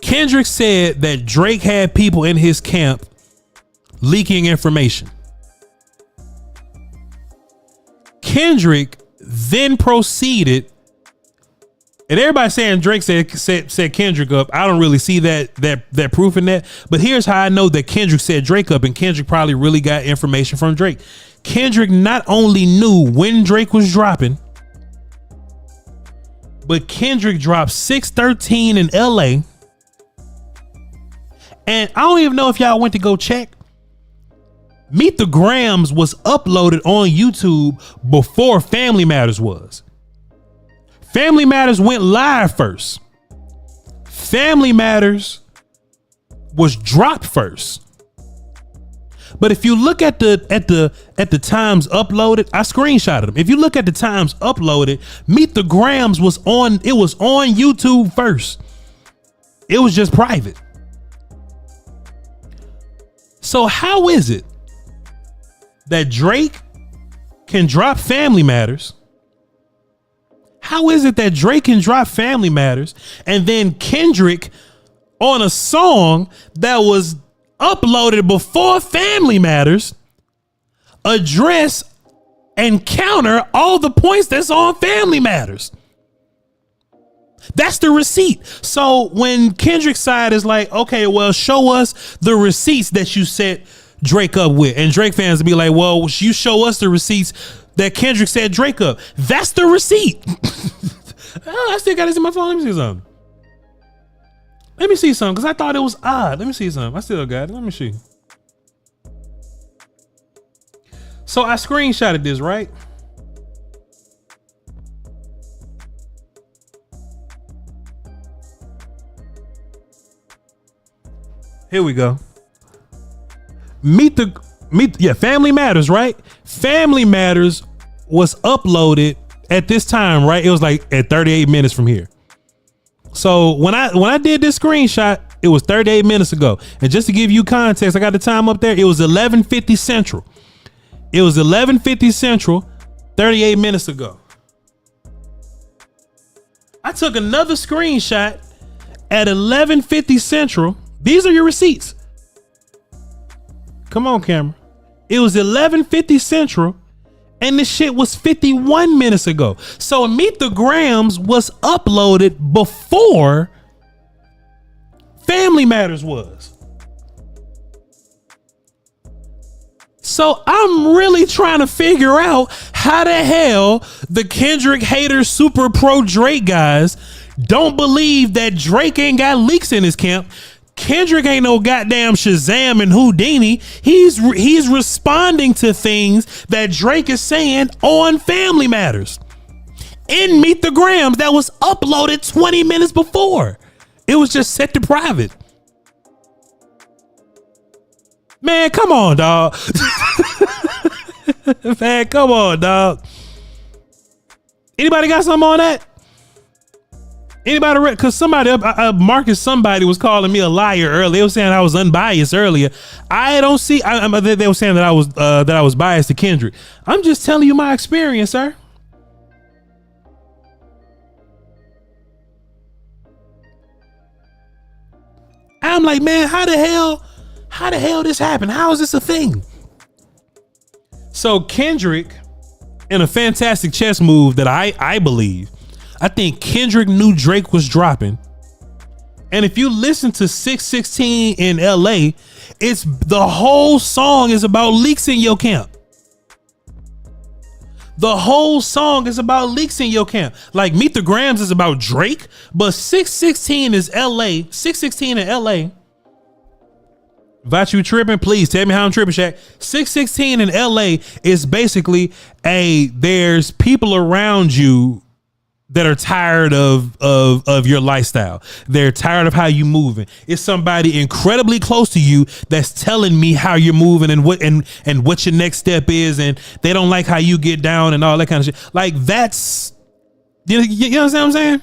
Kendrick said that Drake had people in his camp leaking information. Kendrick then proceeded, and everybody saying Drake said Kendrick up. I don't really see that proof in that. But here's how I know that Kendrick said Drake up, and Kendrick probably really got information from Drake. Kendrick not only knew when Drake was dropping, but Kendrick dropped 613 in LA. And I don't even know if y'all went to go check. Meet the Grams was uploaded on YouTube before Family Matters was. Family Matters went live first. Family Matters was dropped first. But if you look at the times uploaded, I screenshotted them. If you look at the times uploaded, Meet the Grams was on YouTube first. It was just private. So how is it that Drake can drop Family Matters? How is it that Drake can drop Family Matters and then Kendrick on a song that was uploaded before Family Matters address and counter all the points that's on Family Matters? That's the receipt. So when Kendrick's side is like, okay, well, show us the receipts that you set Drake up with, and Drake fans will be like, well, you show us the receipts that Kendrick said Drake up. That's the receipt. Oh, I still got this in my phone. Let me see something. Let me see something, because I thought it was odd. Let me see something. I still got it. Let me see. So I screenshotted this, right? Here we go. Family Matters, right? Family Matters was uploaded at this time, right? It was like at 38 minutes from here. So when I did this screenshot, it was 38 minutes ago. And just to give you context, I got the time up there. It was 11:50 Central. It was 11:50 Central, 38 minutes ago. I took another screenshot at 11:50 Central. These are your receipts. Come on, camera. It was 11:50 Central, and this shit was 51 minutes ago. So Meet the Grams was uploaded before Family Matters was. So I'm really trying to figure out how the hell the Kendrick haters, super pro Drake guys don't believe that Drake ain't got leaks in his camp. Kendrick ain't no goddamn Shazam and Houdini. He's responding to things that Drake is saying on Family Matters in Meet the Grams that was uploaded 20 minutes before. It was just set to private. Man, come on, dog. Man, come on, dog. Anybody got something on that? Anybody read? Because somebody, Marcus, somebody was calling me a liar earlier. They were saying I was unbiased earlier. I don't see. They were saying that I was biased to Kendrick. I'm just telling you my experience, sir. I'm like, man, how the hell this happened? How is this a thing? So Kendrick, in a fantastic chess move that I believe, I think Kendrick knew Drake was dropping. And if you listen to 616 in LA, it's the whole song is about leaks in your camp. The whole song is about leaks in your camp. Like Meet the Grams is about Drake, but 616 is LA. 616 in LA. About you tripping, please tell me how I'm tripping, Shaq. 616 in LA is basically there's people around you that are tired of your lifestyle. They're tired of how you moving. It's somebody incredibly close to you that's telling me how you're moving and what your next step is, and they don't like how you get down and all that kind of shit. Like that's you know what I'm saying?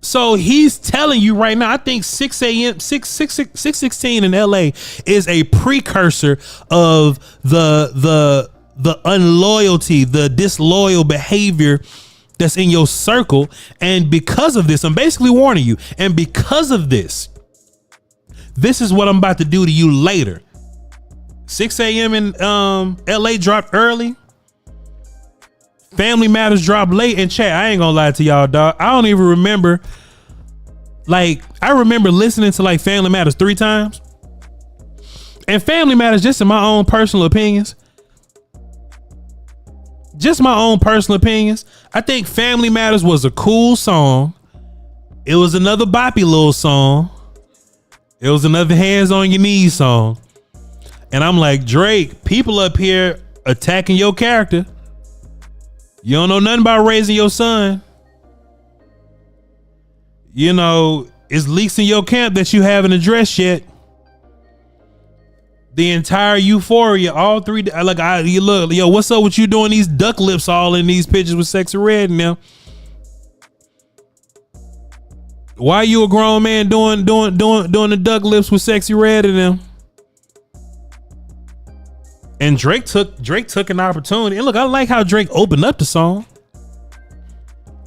So he's telling you right now, I think 616 in LA is a precursor of the unloyalty, the disloyal behavior that's in your circle. And because of this, I'm basically warning you. And because of this is what I'm about to do to you later. 6 a.m. in LA dropped early. Family Matters dropped late. And chat, I ain't gonna lie to y'all, dog. I don't even remember. Like, I remember listening to like Family Matters 3 times. And Family Matters, just in my own personal opinions, I think Family Matters was a cool song. It was another boppy little song. It was another hands on your knees song. And I'm like, Drake, people up here attacking your character. You don't know nothing about raising your son. You know, it's leaks in your camp that you haven't addressed yet. The entire euphoria, all 3, like you look, yo, what's up with you doing these duck lips all in these pictures with Sexy Red in them? Why you a grown man doing the duck lips with Sexy Red in them? And Drake took an opportunity. And look, I like how Drake opened up the song.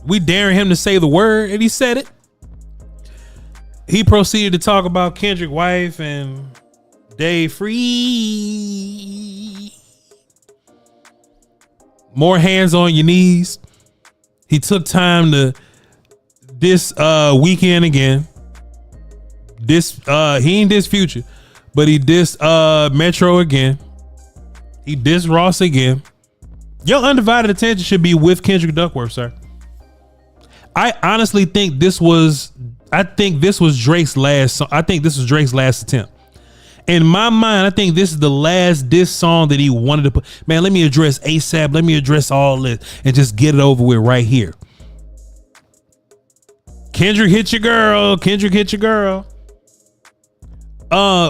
We daring him to say the word, and he said it. He proceeded to talk about Kendrick's wife and Day Free. More hands on your knees. He took time to diss Weekend again. He ain't diss Future, but he dissed Metro again. He dissed Ross again. Your undivided attention should be with Kendrick Duckworth, sir. I honestly think this was Drake's last song. I think this was Drake's last attempt. In my mind, I think this is the last diss song that he wanted to put. Man, let me address ASAP. Let me address all this and just get it over with right here. Kendrick hit your girl. Kendrick hit your girl.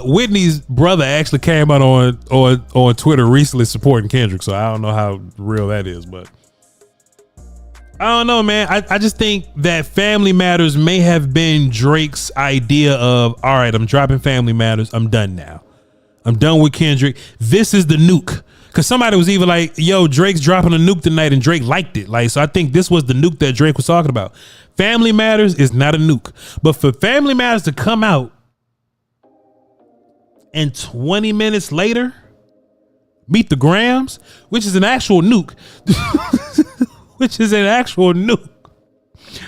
Whitney's brother actually came out on Twitter recently supporting Kendrick, so I don't know how real that is, but I don't know, man. I just think that Family Matters may have been Drake's idea of, all right, I'm dropping Family Matters. I'm done now. I'm done with Kendrick. This is the nuke. Cause somebody was even like, yo, Drake's dropping a nuke tonight, and Drake liked it. Like, so I think this was the nuke that Drake was talking about. Family Matters is not a nuke, but for Family Matters to come out and 20 minutes later, Meet the Grams, which is an actual nuke,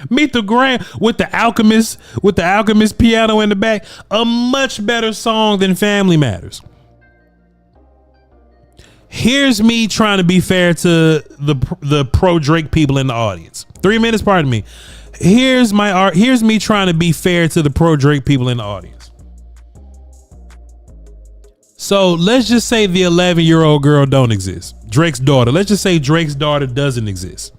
Meet the Gram with the Alchemist piano in the back, a much better song than Family Matters. Here's me trying to be fair to the pro Drake people in the audience. 3 minutes, pardon me. Here's me trying to be fair to the pro Drake people in the audience. So let's just say the 11-year-old girl don't exist. Drake's daughter. Let's just say Drake's daughter doesn't exist.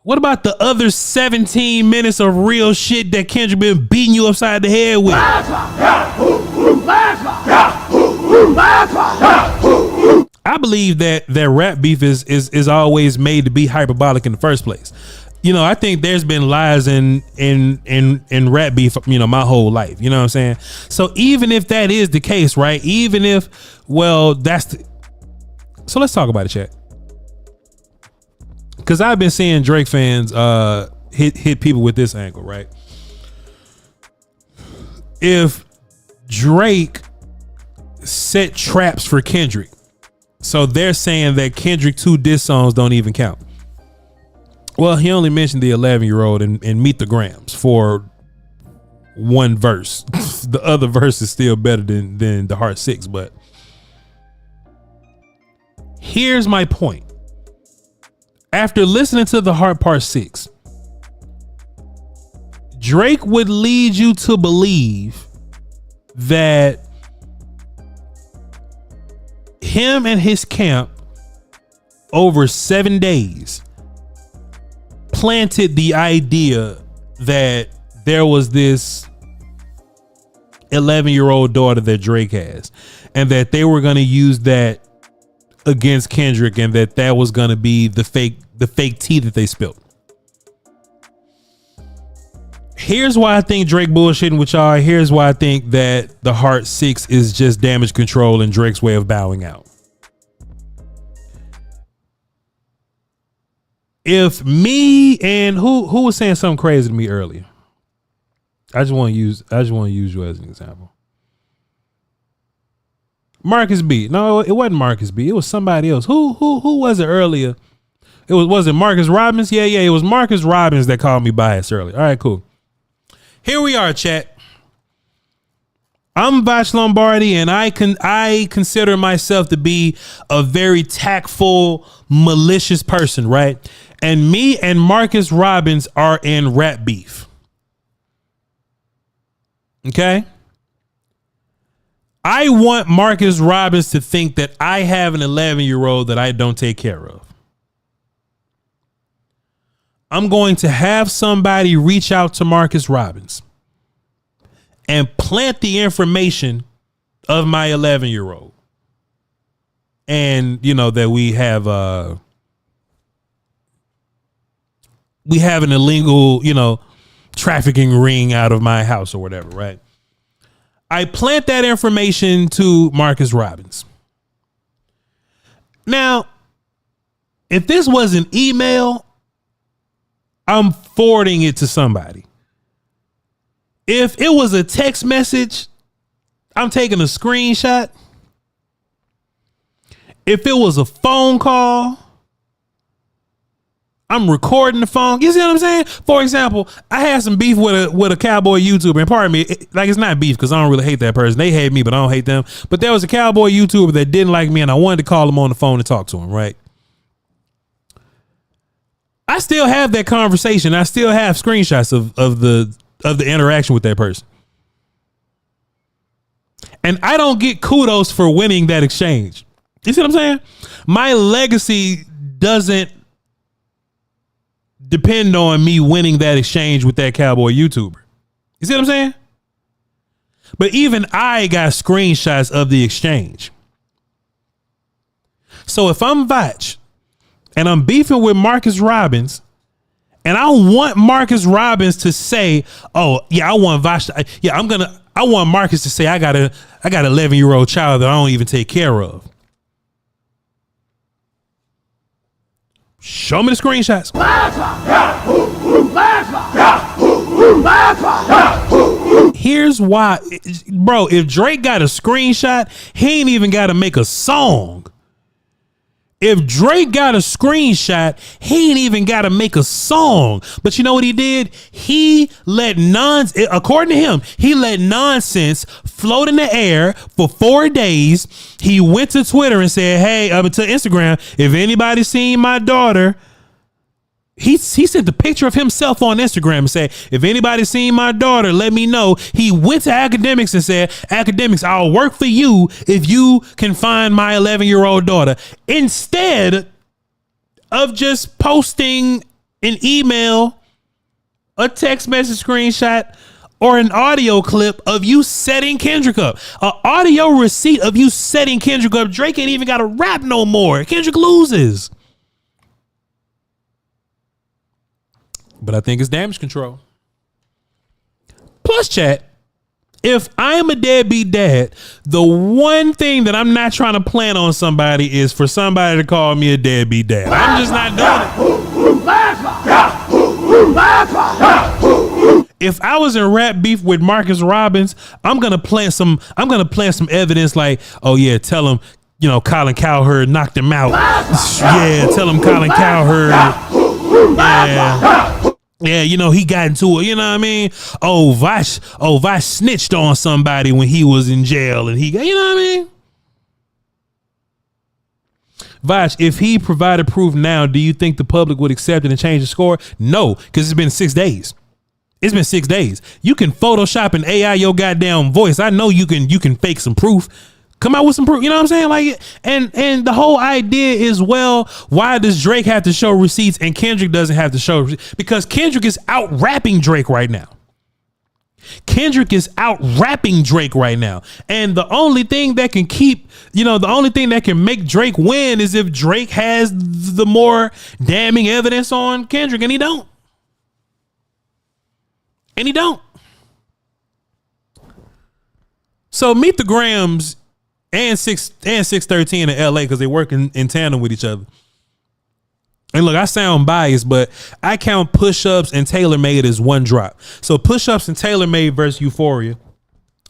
What about the other 17 minutes of real shit that Kendrick been beating you upside the head with? I I believe that rap beef is always made to be hyperbolic in the first place. You know, I think there's been lies in rap beef, you know, my whole life. You know what I'm saying? So even if that is the case, right? Even if, well, so let's talk about it, chat. Because I've been seeing Drake fans hit people with this angle, right? If Drake set traps for Kendrick, so they're saying that Kendrick 2 diss songs don't even count. Well, he only mentioned the 11-year-old and Meet the Grams for one verse. The other verse is still better than the Heart 6, but here's my point. After listening to the Heart Part 6, Drake would lead you to believe that him and his camp over 7 days planted the idea that there was this 11-year-old daughter that Drake has, and that they were going to use that against Kendrick, and that was going to be the fake tea that they spilled. Here's why I think Drake bullshitting with y'all. Here's why I think that the Heart 6 is just damage control and Drake's way of bowing out. If me and who was saying something crazy to me earlier, I just want to use you as an example. Marcus B. No, it wasn't Marcus B. It was somebody else. Who was it earlier? Was it Marcus Robbins? Yeah. It was Marcus Robbins that called me biased earlier. All right, cool. Here we are, chat. I'm Voch Lombardi, and I consider myself to be a very tactful, malicious person, right? And me and Marcus Robbins are in rap beef. Okay? I want Marcus Robbins to think that I have an 11-year-old that I don't take care of. I'm going to have somebody reach out to Marcus Robbins and plant the information of my 11-year-old. And, you know, that we have an illegal, you know, trafficking ring out of my house or whatever, right? I plant that information to Marcus Robbins. Now, if this was an email, I'm forwarding it to somebody. If it was a text message, I'm taking a screenshot. If it was a phone call, I'm recording the phone. You see what I'm saying? For example, I had some beef with a cowboy YouTuber, and pardon me, it's not beef because I don't really hate that person. They hate me, but I don't hate them. But there was a cowboy YouTuber that didn't like me, and I wanted to call him on the phone and talk to him, right? I still have that conversation. I still have screenshots of the interaction with that person. And I don't get kudos for winning that exchange. You see what I'm saying? My legacy doesn't depend on me winning that exchange with that cowboy YouTuber. You see what I'm saying? But even I got screenshots of the exchange. So if I'm Voch and I'm beefing with Marcus Robbins, and I want Marcus Robbins to say, "Oh yeah, I want Voch. I want Marcus to say I got an 11-year-old child that I don't even take care of." Show me the screenshots. Here's why, bro. If Drake got a screenshot, he ain't even got to make a song. If Drake got a screenshot, he ain't even got to make a song. But you know what he did? He let according to him, he let nonsense float in the air for 4 days. He went to Twitter and said, hey, to Instagram, if anybody seen my daughter, he sent the picture of himself on Instagram and said, if anybody seen my daughter, let me know. He went to academics and said, academics, I'll work for you if you can find my 11-year-old daughter. Instead of just posting an email, a text message screenshot, or an audio clip of you setting Kendrick up. An audio receipt of you setting Kendrick up. Drake ain't even got to rap no more. Kendrick loses. But I think it's damage control. Plus, chat, if I'm a deadbeat dad, the one thing that I'm not trying to plant on somebody is for somebody to call me a deadbeat dad. I'm just not doing it. If I was in rap beef with Marcus Robbins, I'm gonna plant some evidence like, oh yeah, tell him, Colin Cowherd knocked him out. Yeah, tell him Colin Cowherd. Yeah, he got into it, you know what I mean? Voch snitched on somebody when he was in jail and he got, you know what I mean? Voch, if he provided proof now, do you think the public would accept it and change the score? No, because it's been 6 days. It's been 6 days. You can Photoshop and AI your goddamn voice. I know you can fake some proof. Come out with some proof. You know what I'm saying? Like, and the whole idea is, well, why does Drake have to show receipts and Kendrick doesn't have to show receipts? Because Kendrick is out rapping Drake right now. Kendrick is out rapping Drake right now. And the only thing that can the only thing that can make Drake win is if Drake has the more damning evidence on Kendrick, and he don't. So Meet the Grams and 613 in LA, because they work in tandem with each other. And look, I sound biased, but I count Push-Ups and Tailor Made as one drop. So Push-Ups and Tailor Made versus Euphoria.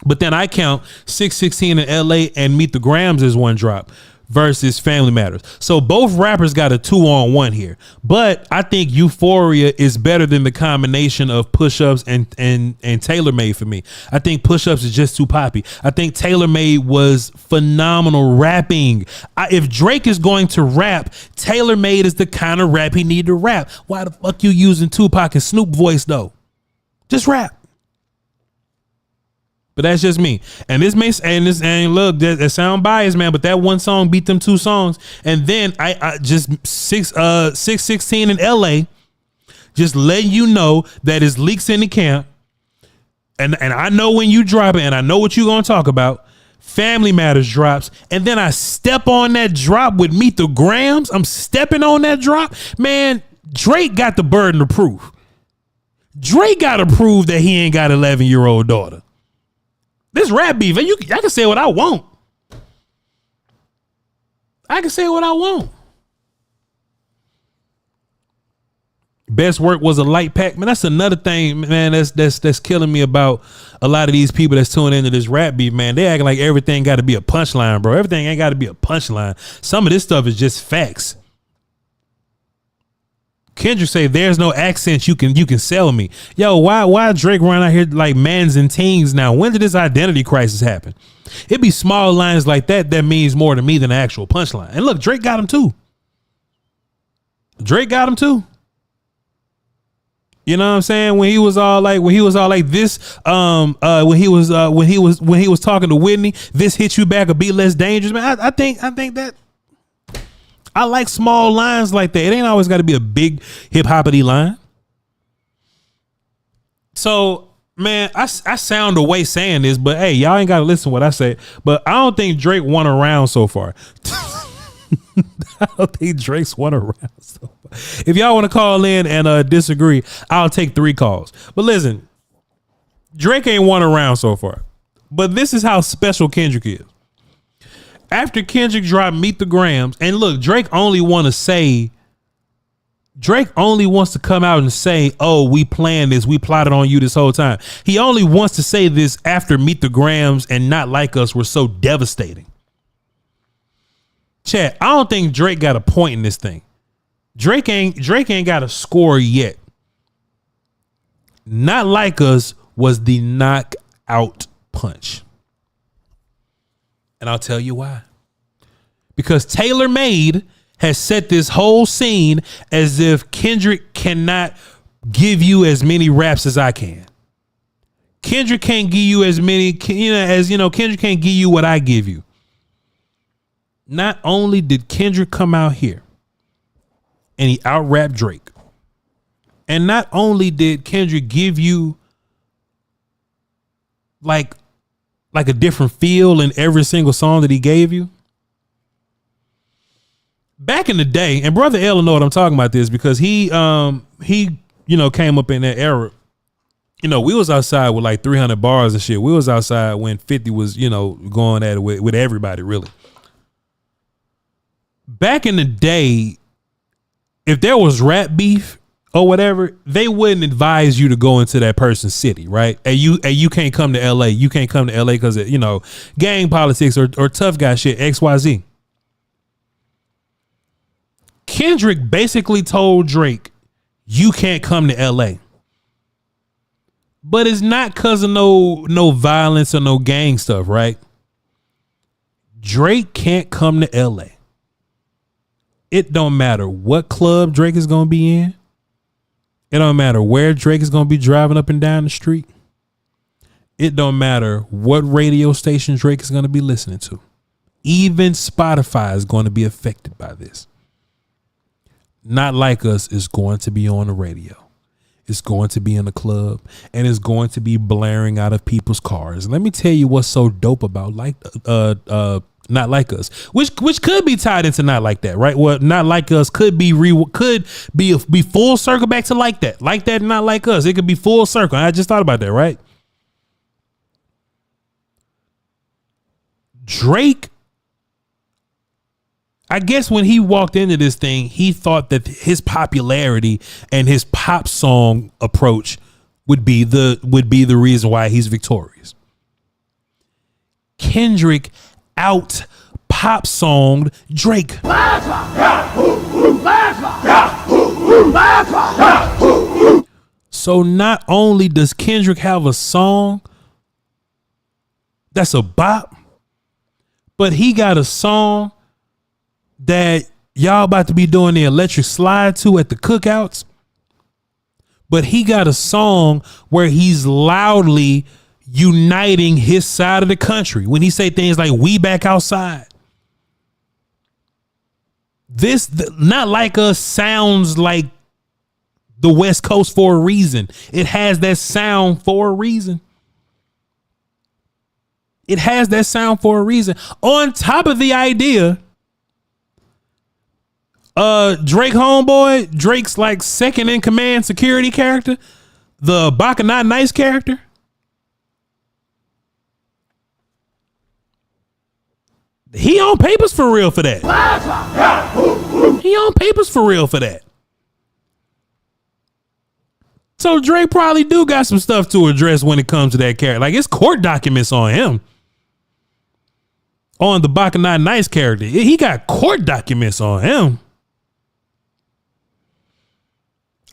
But then I count 616 in LA and Meet the Grams as one drop versus Family Matters. So both rappers got a 2-on-1 here. But I think Euphoria is better than the combination of Push-Ups and Tailor Made for me. I think Push-Ups is just too poppy. I think Tailor Made was phenomenal rapping. If Drake is going to rap, Tailor Made is the kind of rap he need to rap. Why the fuck you using Tupac and Snoop voice though? Just rap. But that's just me. And this makes and look, that sound biased, man. But that one song beat them 2 songs. And then I just 616 in LA, just letting you know that it's leaks in the camp. And I know when you drop it, and I know what you're gonna talk about. Family Matters drops, and then I step on that drop with Meet the Grams. I'm stepping on that drop, man. Drake got the burden of proof. Drake got to prove that he ain't got an 11-year-old daughter. This rap beef, I can say what I want. I can say what I want. Best work was a light pack, man. That's another thing, man. That's killing me about a lot of these people that's tuning into this rap beef, man. They acting like everything got to be a punchline, bro. Everything ain't got to be a punchline. Some of this stuff is just facts. Kendrick say there's no accent you can sell me. Yo, why Drake run out here like mans and teens now? When did this identity crisis happen? It be small lines like that means more to me than the actual punchline. And look, Drake got him too. You know what I'm saying? When he was all like this, when he was talking to Whitney, this hit you back a beat less dangerous, man. I think that I like small lines like that. It ain't always got to be a big hip hoppity line. So, man, I sound away saying this, but hey, y'all ain't got to listen to what I say. But I don't think Drake won a round so far. I don't think Drake's won a round so far. If y'all want to call in and disagree, I'll take 3 calls. But listen, Drake ain't won a round so far. But this is how special Kendrick is. After Kendrick dropped Meet the Grams, and look, Drake only wants to come out and say, oh, we planned this, we plotted on you this whole time. He only wants to say this after Meet the Grams and Not Like Us were so devastating. Chat, I don't think Drake got a point in this thing. Drake ain't got a score yet. Not Like Us was the knockout punch. And I'll tell you why. Because Tailor Made has set this whole scene as if Kendrick cannot give you as many raps as I can. Kendrick can't give you as many, Kendrick can't give you what I give you. Not only did Kendrick come out here and he out-rapped Drake, and not only did Kendrick give you like a different feel in every single song that he gave you? Back in the day, and Brother L know what I'm talking about this because he came up in that era. We was outside with like 300 bars and shit. We was outside when 50 was, going at it with everybody, really. Back in the day, if there was rap beef or whatever, they wouldn't advise you to go into that person's city, right? And you can't come to LA. You can't come to LA because of, gang politics or tough guy shit, XYZ. Kendrick basically told Drake, you can't come to LA. But it's not because of no violence or no gang stuff, right? Drake can't come to LA. It don't matter what club Drake is going to be in. It don't matter where Drake is going to be driving up and down the street. It don't matter what radio station Drake is going to be listening to. Even Spotify is going to be affected by this. Not Like Us is going to be on the radio. It's going to be in the club, and it's going to be blaring out of people's cars. And let me tell you what's so dope about Not Like Us, which could be tied into Not Like That, right? Well, Not Like Us could be full circle back to Like That, Not Like Us. It could be full circle. I just thought about that, right? Drake, I guess when he walked into this thing, he thought that his popularity and his pop song approach would be the reason why he's victorious. Kendrick out pop songed Drake. So not only does Kendrick have a song that's a bop, but he got a song that y'all about to be doing the electric slide to at the cookouts. But he got a song where he's loudly uniting his side of the country when he say things like "we back outside." Not Like Us sounds like the West Coast for a reason. It has that sound for a reason. It has that sound for a reason. On top of the idea, Drake homeboy, Drake's like second in command security character, the Baka Not Nice character. He on papers for real for that. He on papers for real for that. So Drake probably do got some stuff to address when it comes to that character. Like, it's court documents on him. On the Baka Not Nice character. He got court documents on him.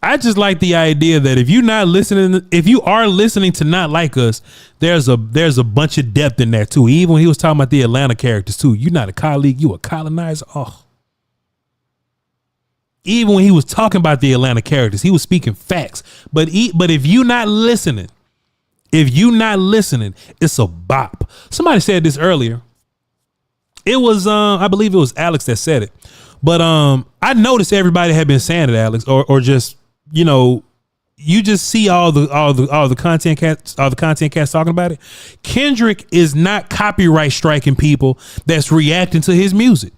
I just like the idea that if you are listening to Not Like Us, there's a bunch of depth in there too. Even when he was talking about the Atlanta characters too, you're not a colleague, you a colonizer. Oh. Even when he was talking about the Atlanta characters, he was speaking facts. But if you're not listening, it's a bop. Somebody said this earlier. It was I believe it was Alex that said it. But I noticed everybody had been saying it, Alex, or just, you just see all the content cats talking about it. Kendrick is not copyright striking people that's reacting to his music.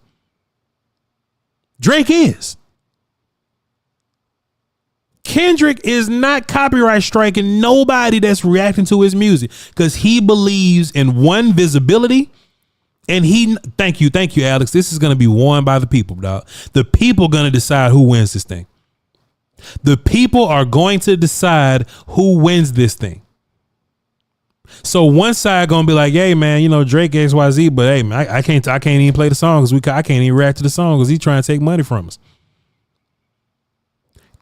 Drake is. Kendrick is not copyright striking nobody that's reacting to his music because he believes in one, visibility. And thank you, Alex. This is going to be won by the people, dog. The people going to decide who wins this thing. The people are going to decide who wins this thing. So one side going to be like, hey, man, Drake XYZ, but hey, man, I can't even play the song because I can't even react to the song because he's trying to take money from us.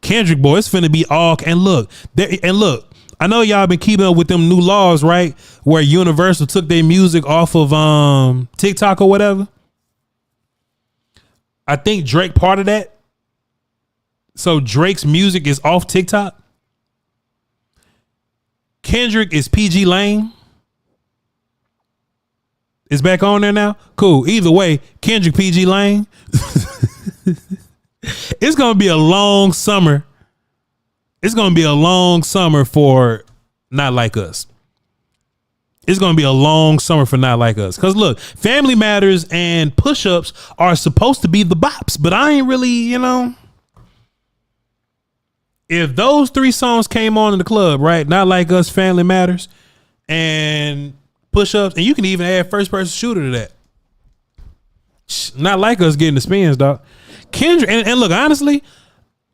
Kendrick, boy, it's finna be all. And look, I know y'all been keeping up with them new laws, right? Where Universal took their music off of TikTok or whatever. I think Drake part of that. So Drake's music is off TikTok. Kendrick is PG Lane. It's back on there now. Cool. Either way, Kendrick PG Lane. It's gonna be a long summer. It's gonna be a long summer for Not Like Us. it's going to be a long summer for Not Like Us. Because look, Family Matters and Push Ups are supposed to be the bops, but I ain't really, you know. If those 3 songs came on in the club, right? Not Like Us, Family Matters, and Push Ups, and you can even add First Person Shooter to that. Not Like Us getting the spins, dog. Kendrick, and look, honestly,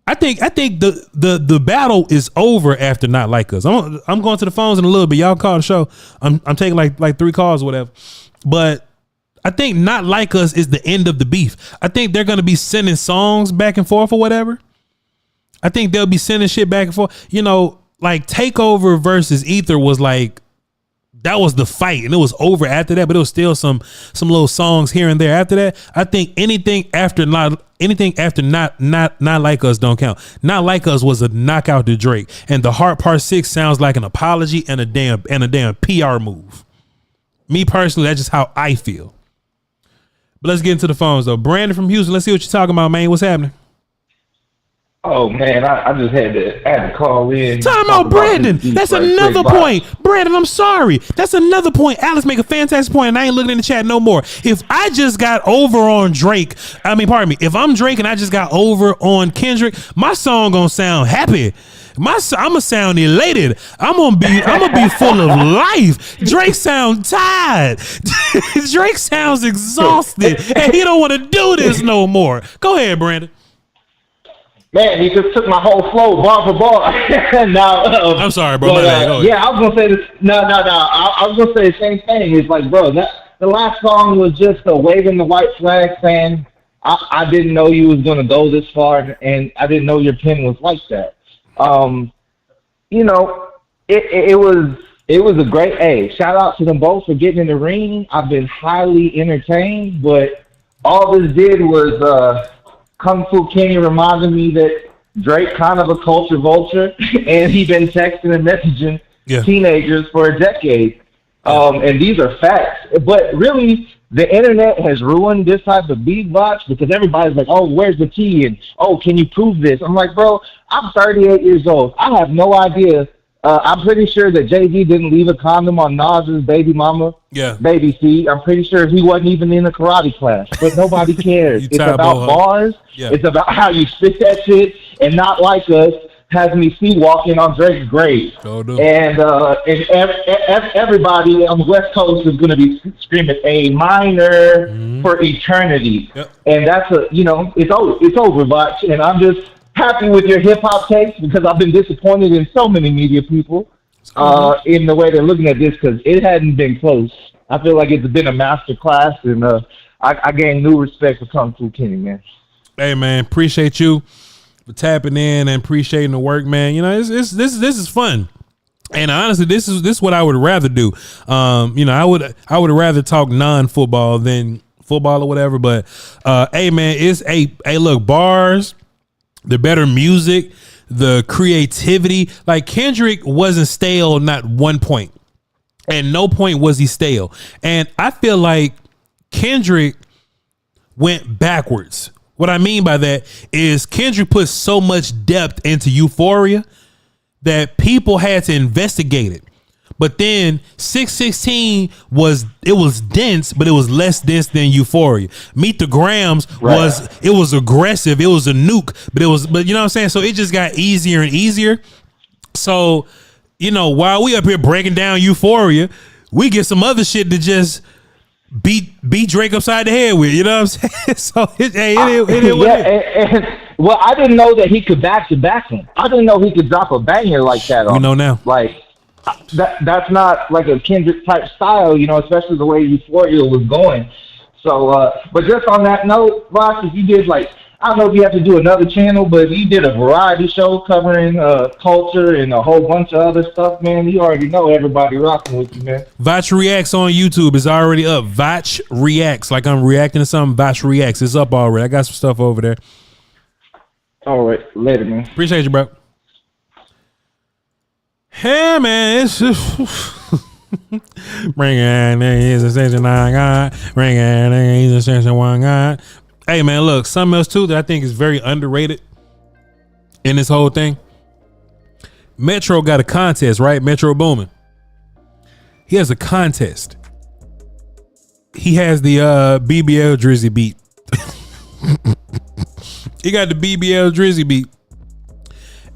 I think the battle is over after Not Like Us. I'm going to the phones in a little bit. Y'all call the show. I'm taking like 3 calls or whatever. But I think Not Like Us is the end of the beef. I think they're gonna be sending songs back and forth or whatever. I think they'll be sending shit back and forth. You know, like Takeover versus Ether was like, that was the fight, and it was over after that. But it was still some little songs here and there after that. I think anything after not Like Us don't count. Not Like Us was a knockout to Drake, and The Heart Part 6 sounds like an apology and a damn PR move. Me personally, that's just how I feel. But let's get into the phones though. Brandon from Houston, let's see what you're talking about, man. What's happening? Oh man, I just had to call in. Time out, Brandon. That's another point. Brandon, I'm sorry. That's another point. Alice make a fantastic point, and I ain't looking in the chat no more. If I just got over on Drake, if I'm Drake and I just got over on Kendrick, my song gonna sound happy. I'ma sound elated. I'm gonna be full of life. Drake sound tired. Drake sounds exhausted, and he don't want to do this no more. Go ahead, Brandon. Man, he just took my whole flow bar for bar. Now, I'm sorry, bro. Yeah, I was gonna say this. No. I was gonna say the same thing. It's like, bro, the last song was just a waving the white flag, saying, "I didn't know you was gonna go this far, and I didn't know your pen was like that." You know, it was a great. Hey, shout out to them both for getting in the ring. I've been highly entertained, but all this did was Kung Fu Kenny reminded me that Drake kind of a culture vulture, and he's been texting and messaging teenagers for a decade. And these are facts. But really, the internet has ruined this type of beatbox because everybody's like, oh, where's the key? And, oh, can you prove this? I'm like, bro, I'm 38 years old. I have no idea. I'm pretty sure that Jay-Z didn't leave a condom on Nas's baby mama, baby C. I'm pretty sure he wasn't even in a karate class, but nobody cares. It's about bars. Yeah. It's about how you spit that shit, and Not Like Us has me walking on Drake's grave. And everybody on the West Coast is going to be screaming A minor for eternity. Yep. And that's it's over, Voch. And I'm just happy with your hip hop takes because I've been disappointed in so many media people in the way they're looking at this because it hadn't been close. I feel like it's been a master class, and I gained new respect for Kung Fu Kenny, man. Hey man, appreciate you for tapping in and appreciating the work, man. You know, this is fun. And honestly, this is what I would rather do. You know, I would rather talk non-football than football or whatever. But hey man, look, bars, the better music, the creativity. Like Kendrick wasn't stale, not one point. At no point was he stale. And I feel like Kendrick went backwards. What I mean by that is Kendrick put so much depth into Euphoria that people had to investigate it. But then 616 was dense, but it was less dense than Euphoria. Meet the Grams was aggressive. It was a nuke, but you know what I'm saying? So it just got easier and easier. So, you know, while we up here breaking down Euphoria, we get some other shit to just beat Drake upside the head with, you know what I'm saying? So well, I didn't know that he could back to back him. I didn't know he could drop a banger like that. We know now. Like that's not like a Kendrick type style, you know, especially the way Euphoria was going. So, but just on that note, Voch, if you did I don't know if you have to do another channel, but you did a variety show covering culture and a whole bunch of other stuff, man. You already know everybody rocking with you, man. Voch Reacts on YouTube is already up. Voch Reacts, like I'm reacting to something. Voch Reacts is up already. I got some stuff over there. All right, later, man. Appreciate you, bro. Hey, man, it's just bring it. He's a section one God. Bring it. He's a section one God. Hey man, look, something else too that I think is very underrated in this whole thing. Metro got a contest, right? Metro Boomin. He has a contest. He has the BBL Drizzy beat. He got the BBL Drizzy beat.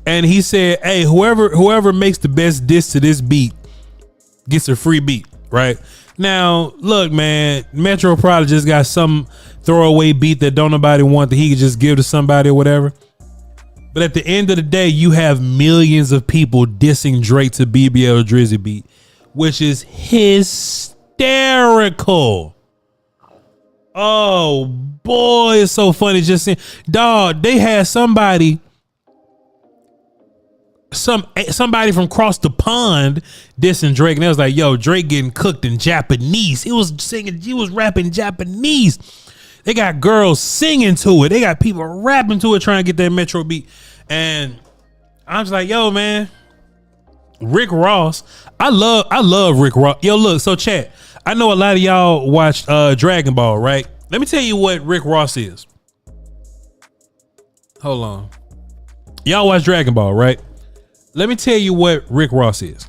And he said, hey, whoever makes the best diss to this beat gets a free beat, right? Now, look, man, Metro probably just got some throwaway beat that don't nobody want that he could just give to somebody or whatever. But at the end of the day, you have millions of people dissing Drake to BBL Drizzy beat, which is hysterical. Oh boy, it's so funny just seeing. Dog, they had somebody from across the pond dissing Drake, and it was like, yo, Drake getting cooked in Japanese. He was rapping Japanese. They got girls singing to it. They got people rapping to it trying to get that Metro beat. And I was like, yo, man, Rick Ross. I love Rick Ross. Yo, look, so chat. I know a lot of y'all watched Dragon Ball, right? Let me tell you what Rick Ross is. Hold on. Y'all watch Dragon Ball, right? Let me tell you what Rick Ross is.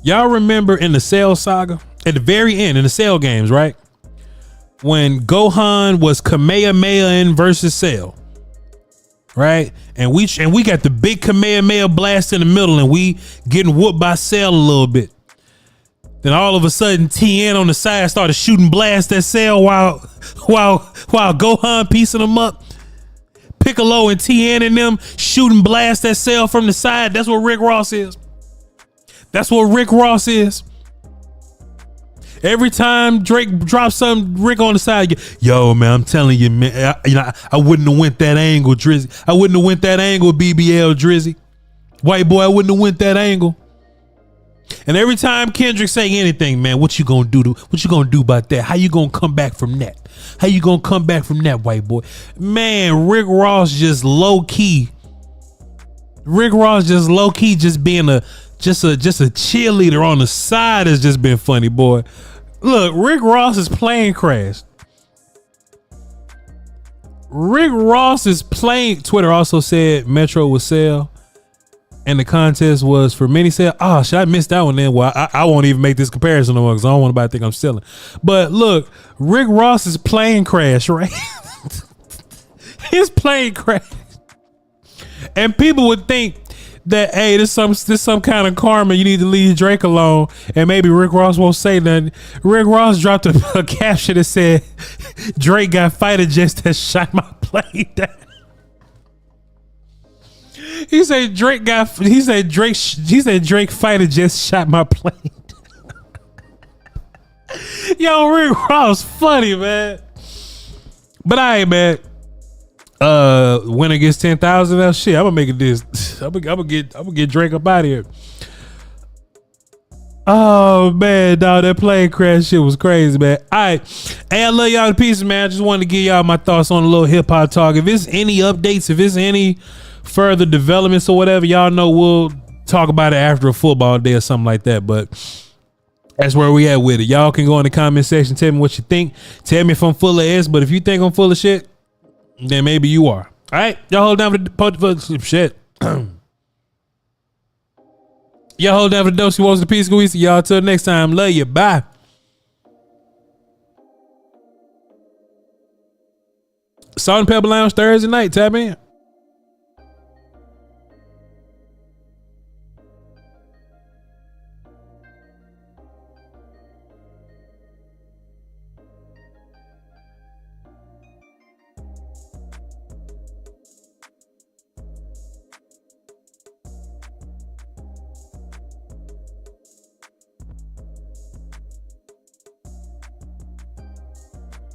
Y'all remember in the Cell saga, at the very end in the Cell games, right? When Gohan was Kamehameha versus Cell, right? And we got the big Kamehameha blast in the middle, and we getting whooped by Cell a little bit. Then all of a sudden, TN on the side started shooting blasts at Cell while Gohan piecing them up. Piccolo and TN and them shooting blasts at Cell from the side. That's what Rick Ross is. That's what Rick Ross is. Every time Drake drops something, Rick on the side, yo, man, I'm telling you, man, I wouldn't have went that angle, Drizzy. I wouldn't have went that angle, BBL Drizzy. White boy, I wouldn't have went that angle. And every time Kendrick say anything, man, what you gonna do about that? How you gonna come back from that? How you gonna come back from that, white boy? Man, Rick Ross just low key. Rick Ross just low key, just being a cheerleader on the side has just been funny, boy. Look, Rick Ross is plane crashed. Rick Ross is playing. Twitter also said Metro would sell, and the contest was for mini sale. Oh, should I miss that one then? Well, I won't even make this comparison no more because I don't want anybody to think I'm selling. But look, Rick Ross is plane crash, right? His plane crash, and people would think that, hey, this some kind of karma. You need to leave Drake alone, and maybe Rick Ross won't say nothing. Rick Ross dropped a caption that said, "Drake got fighter jets that shot my plane down." He said Drake fighter jets shot my plane. Yo, Rick Ross funny, man. But I ain't mad. Winner gets 10,000. That shit, I'm gonna make it this. I'm gonna get Drake up out of here. Oh man, dog, that plane crash shit was crazy, man. All right, hey, I love y'all to pieces, man. I just wanted to give y'all my thoughts on a little hip hop talk. If it's any updates, if it's any further developments or whatever, y'all know we'll talk about it after a football day or something like that. But that's where we at with it. Y'all can go in the comment section, tell me what you think. Tell me if I'm full of S, but if you think I'm full of shit, then maybe you are. All right, y'all hold down for the shit. Y'all hold down for the dose. Who wants the piece? Go easy, y'all. Till next time. Love you. Bye. Salt and Pepper Lounge Thursday night. Tap in.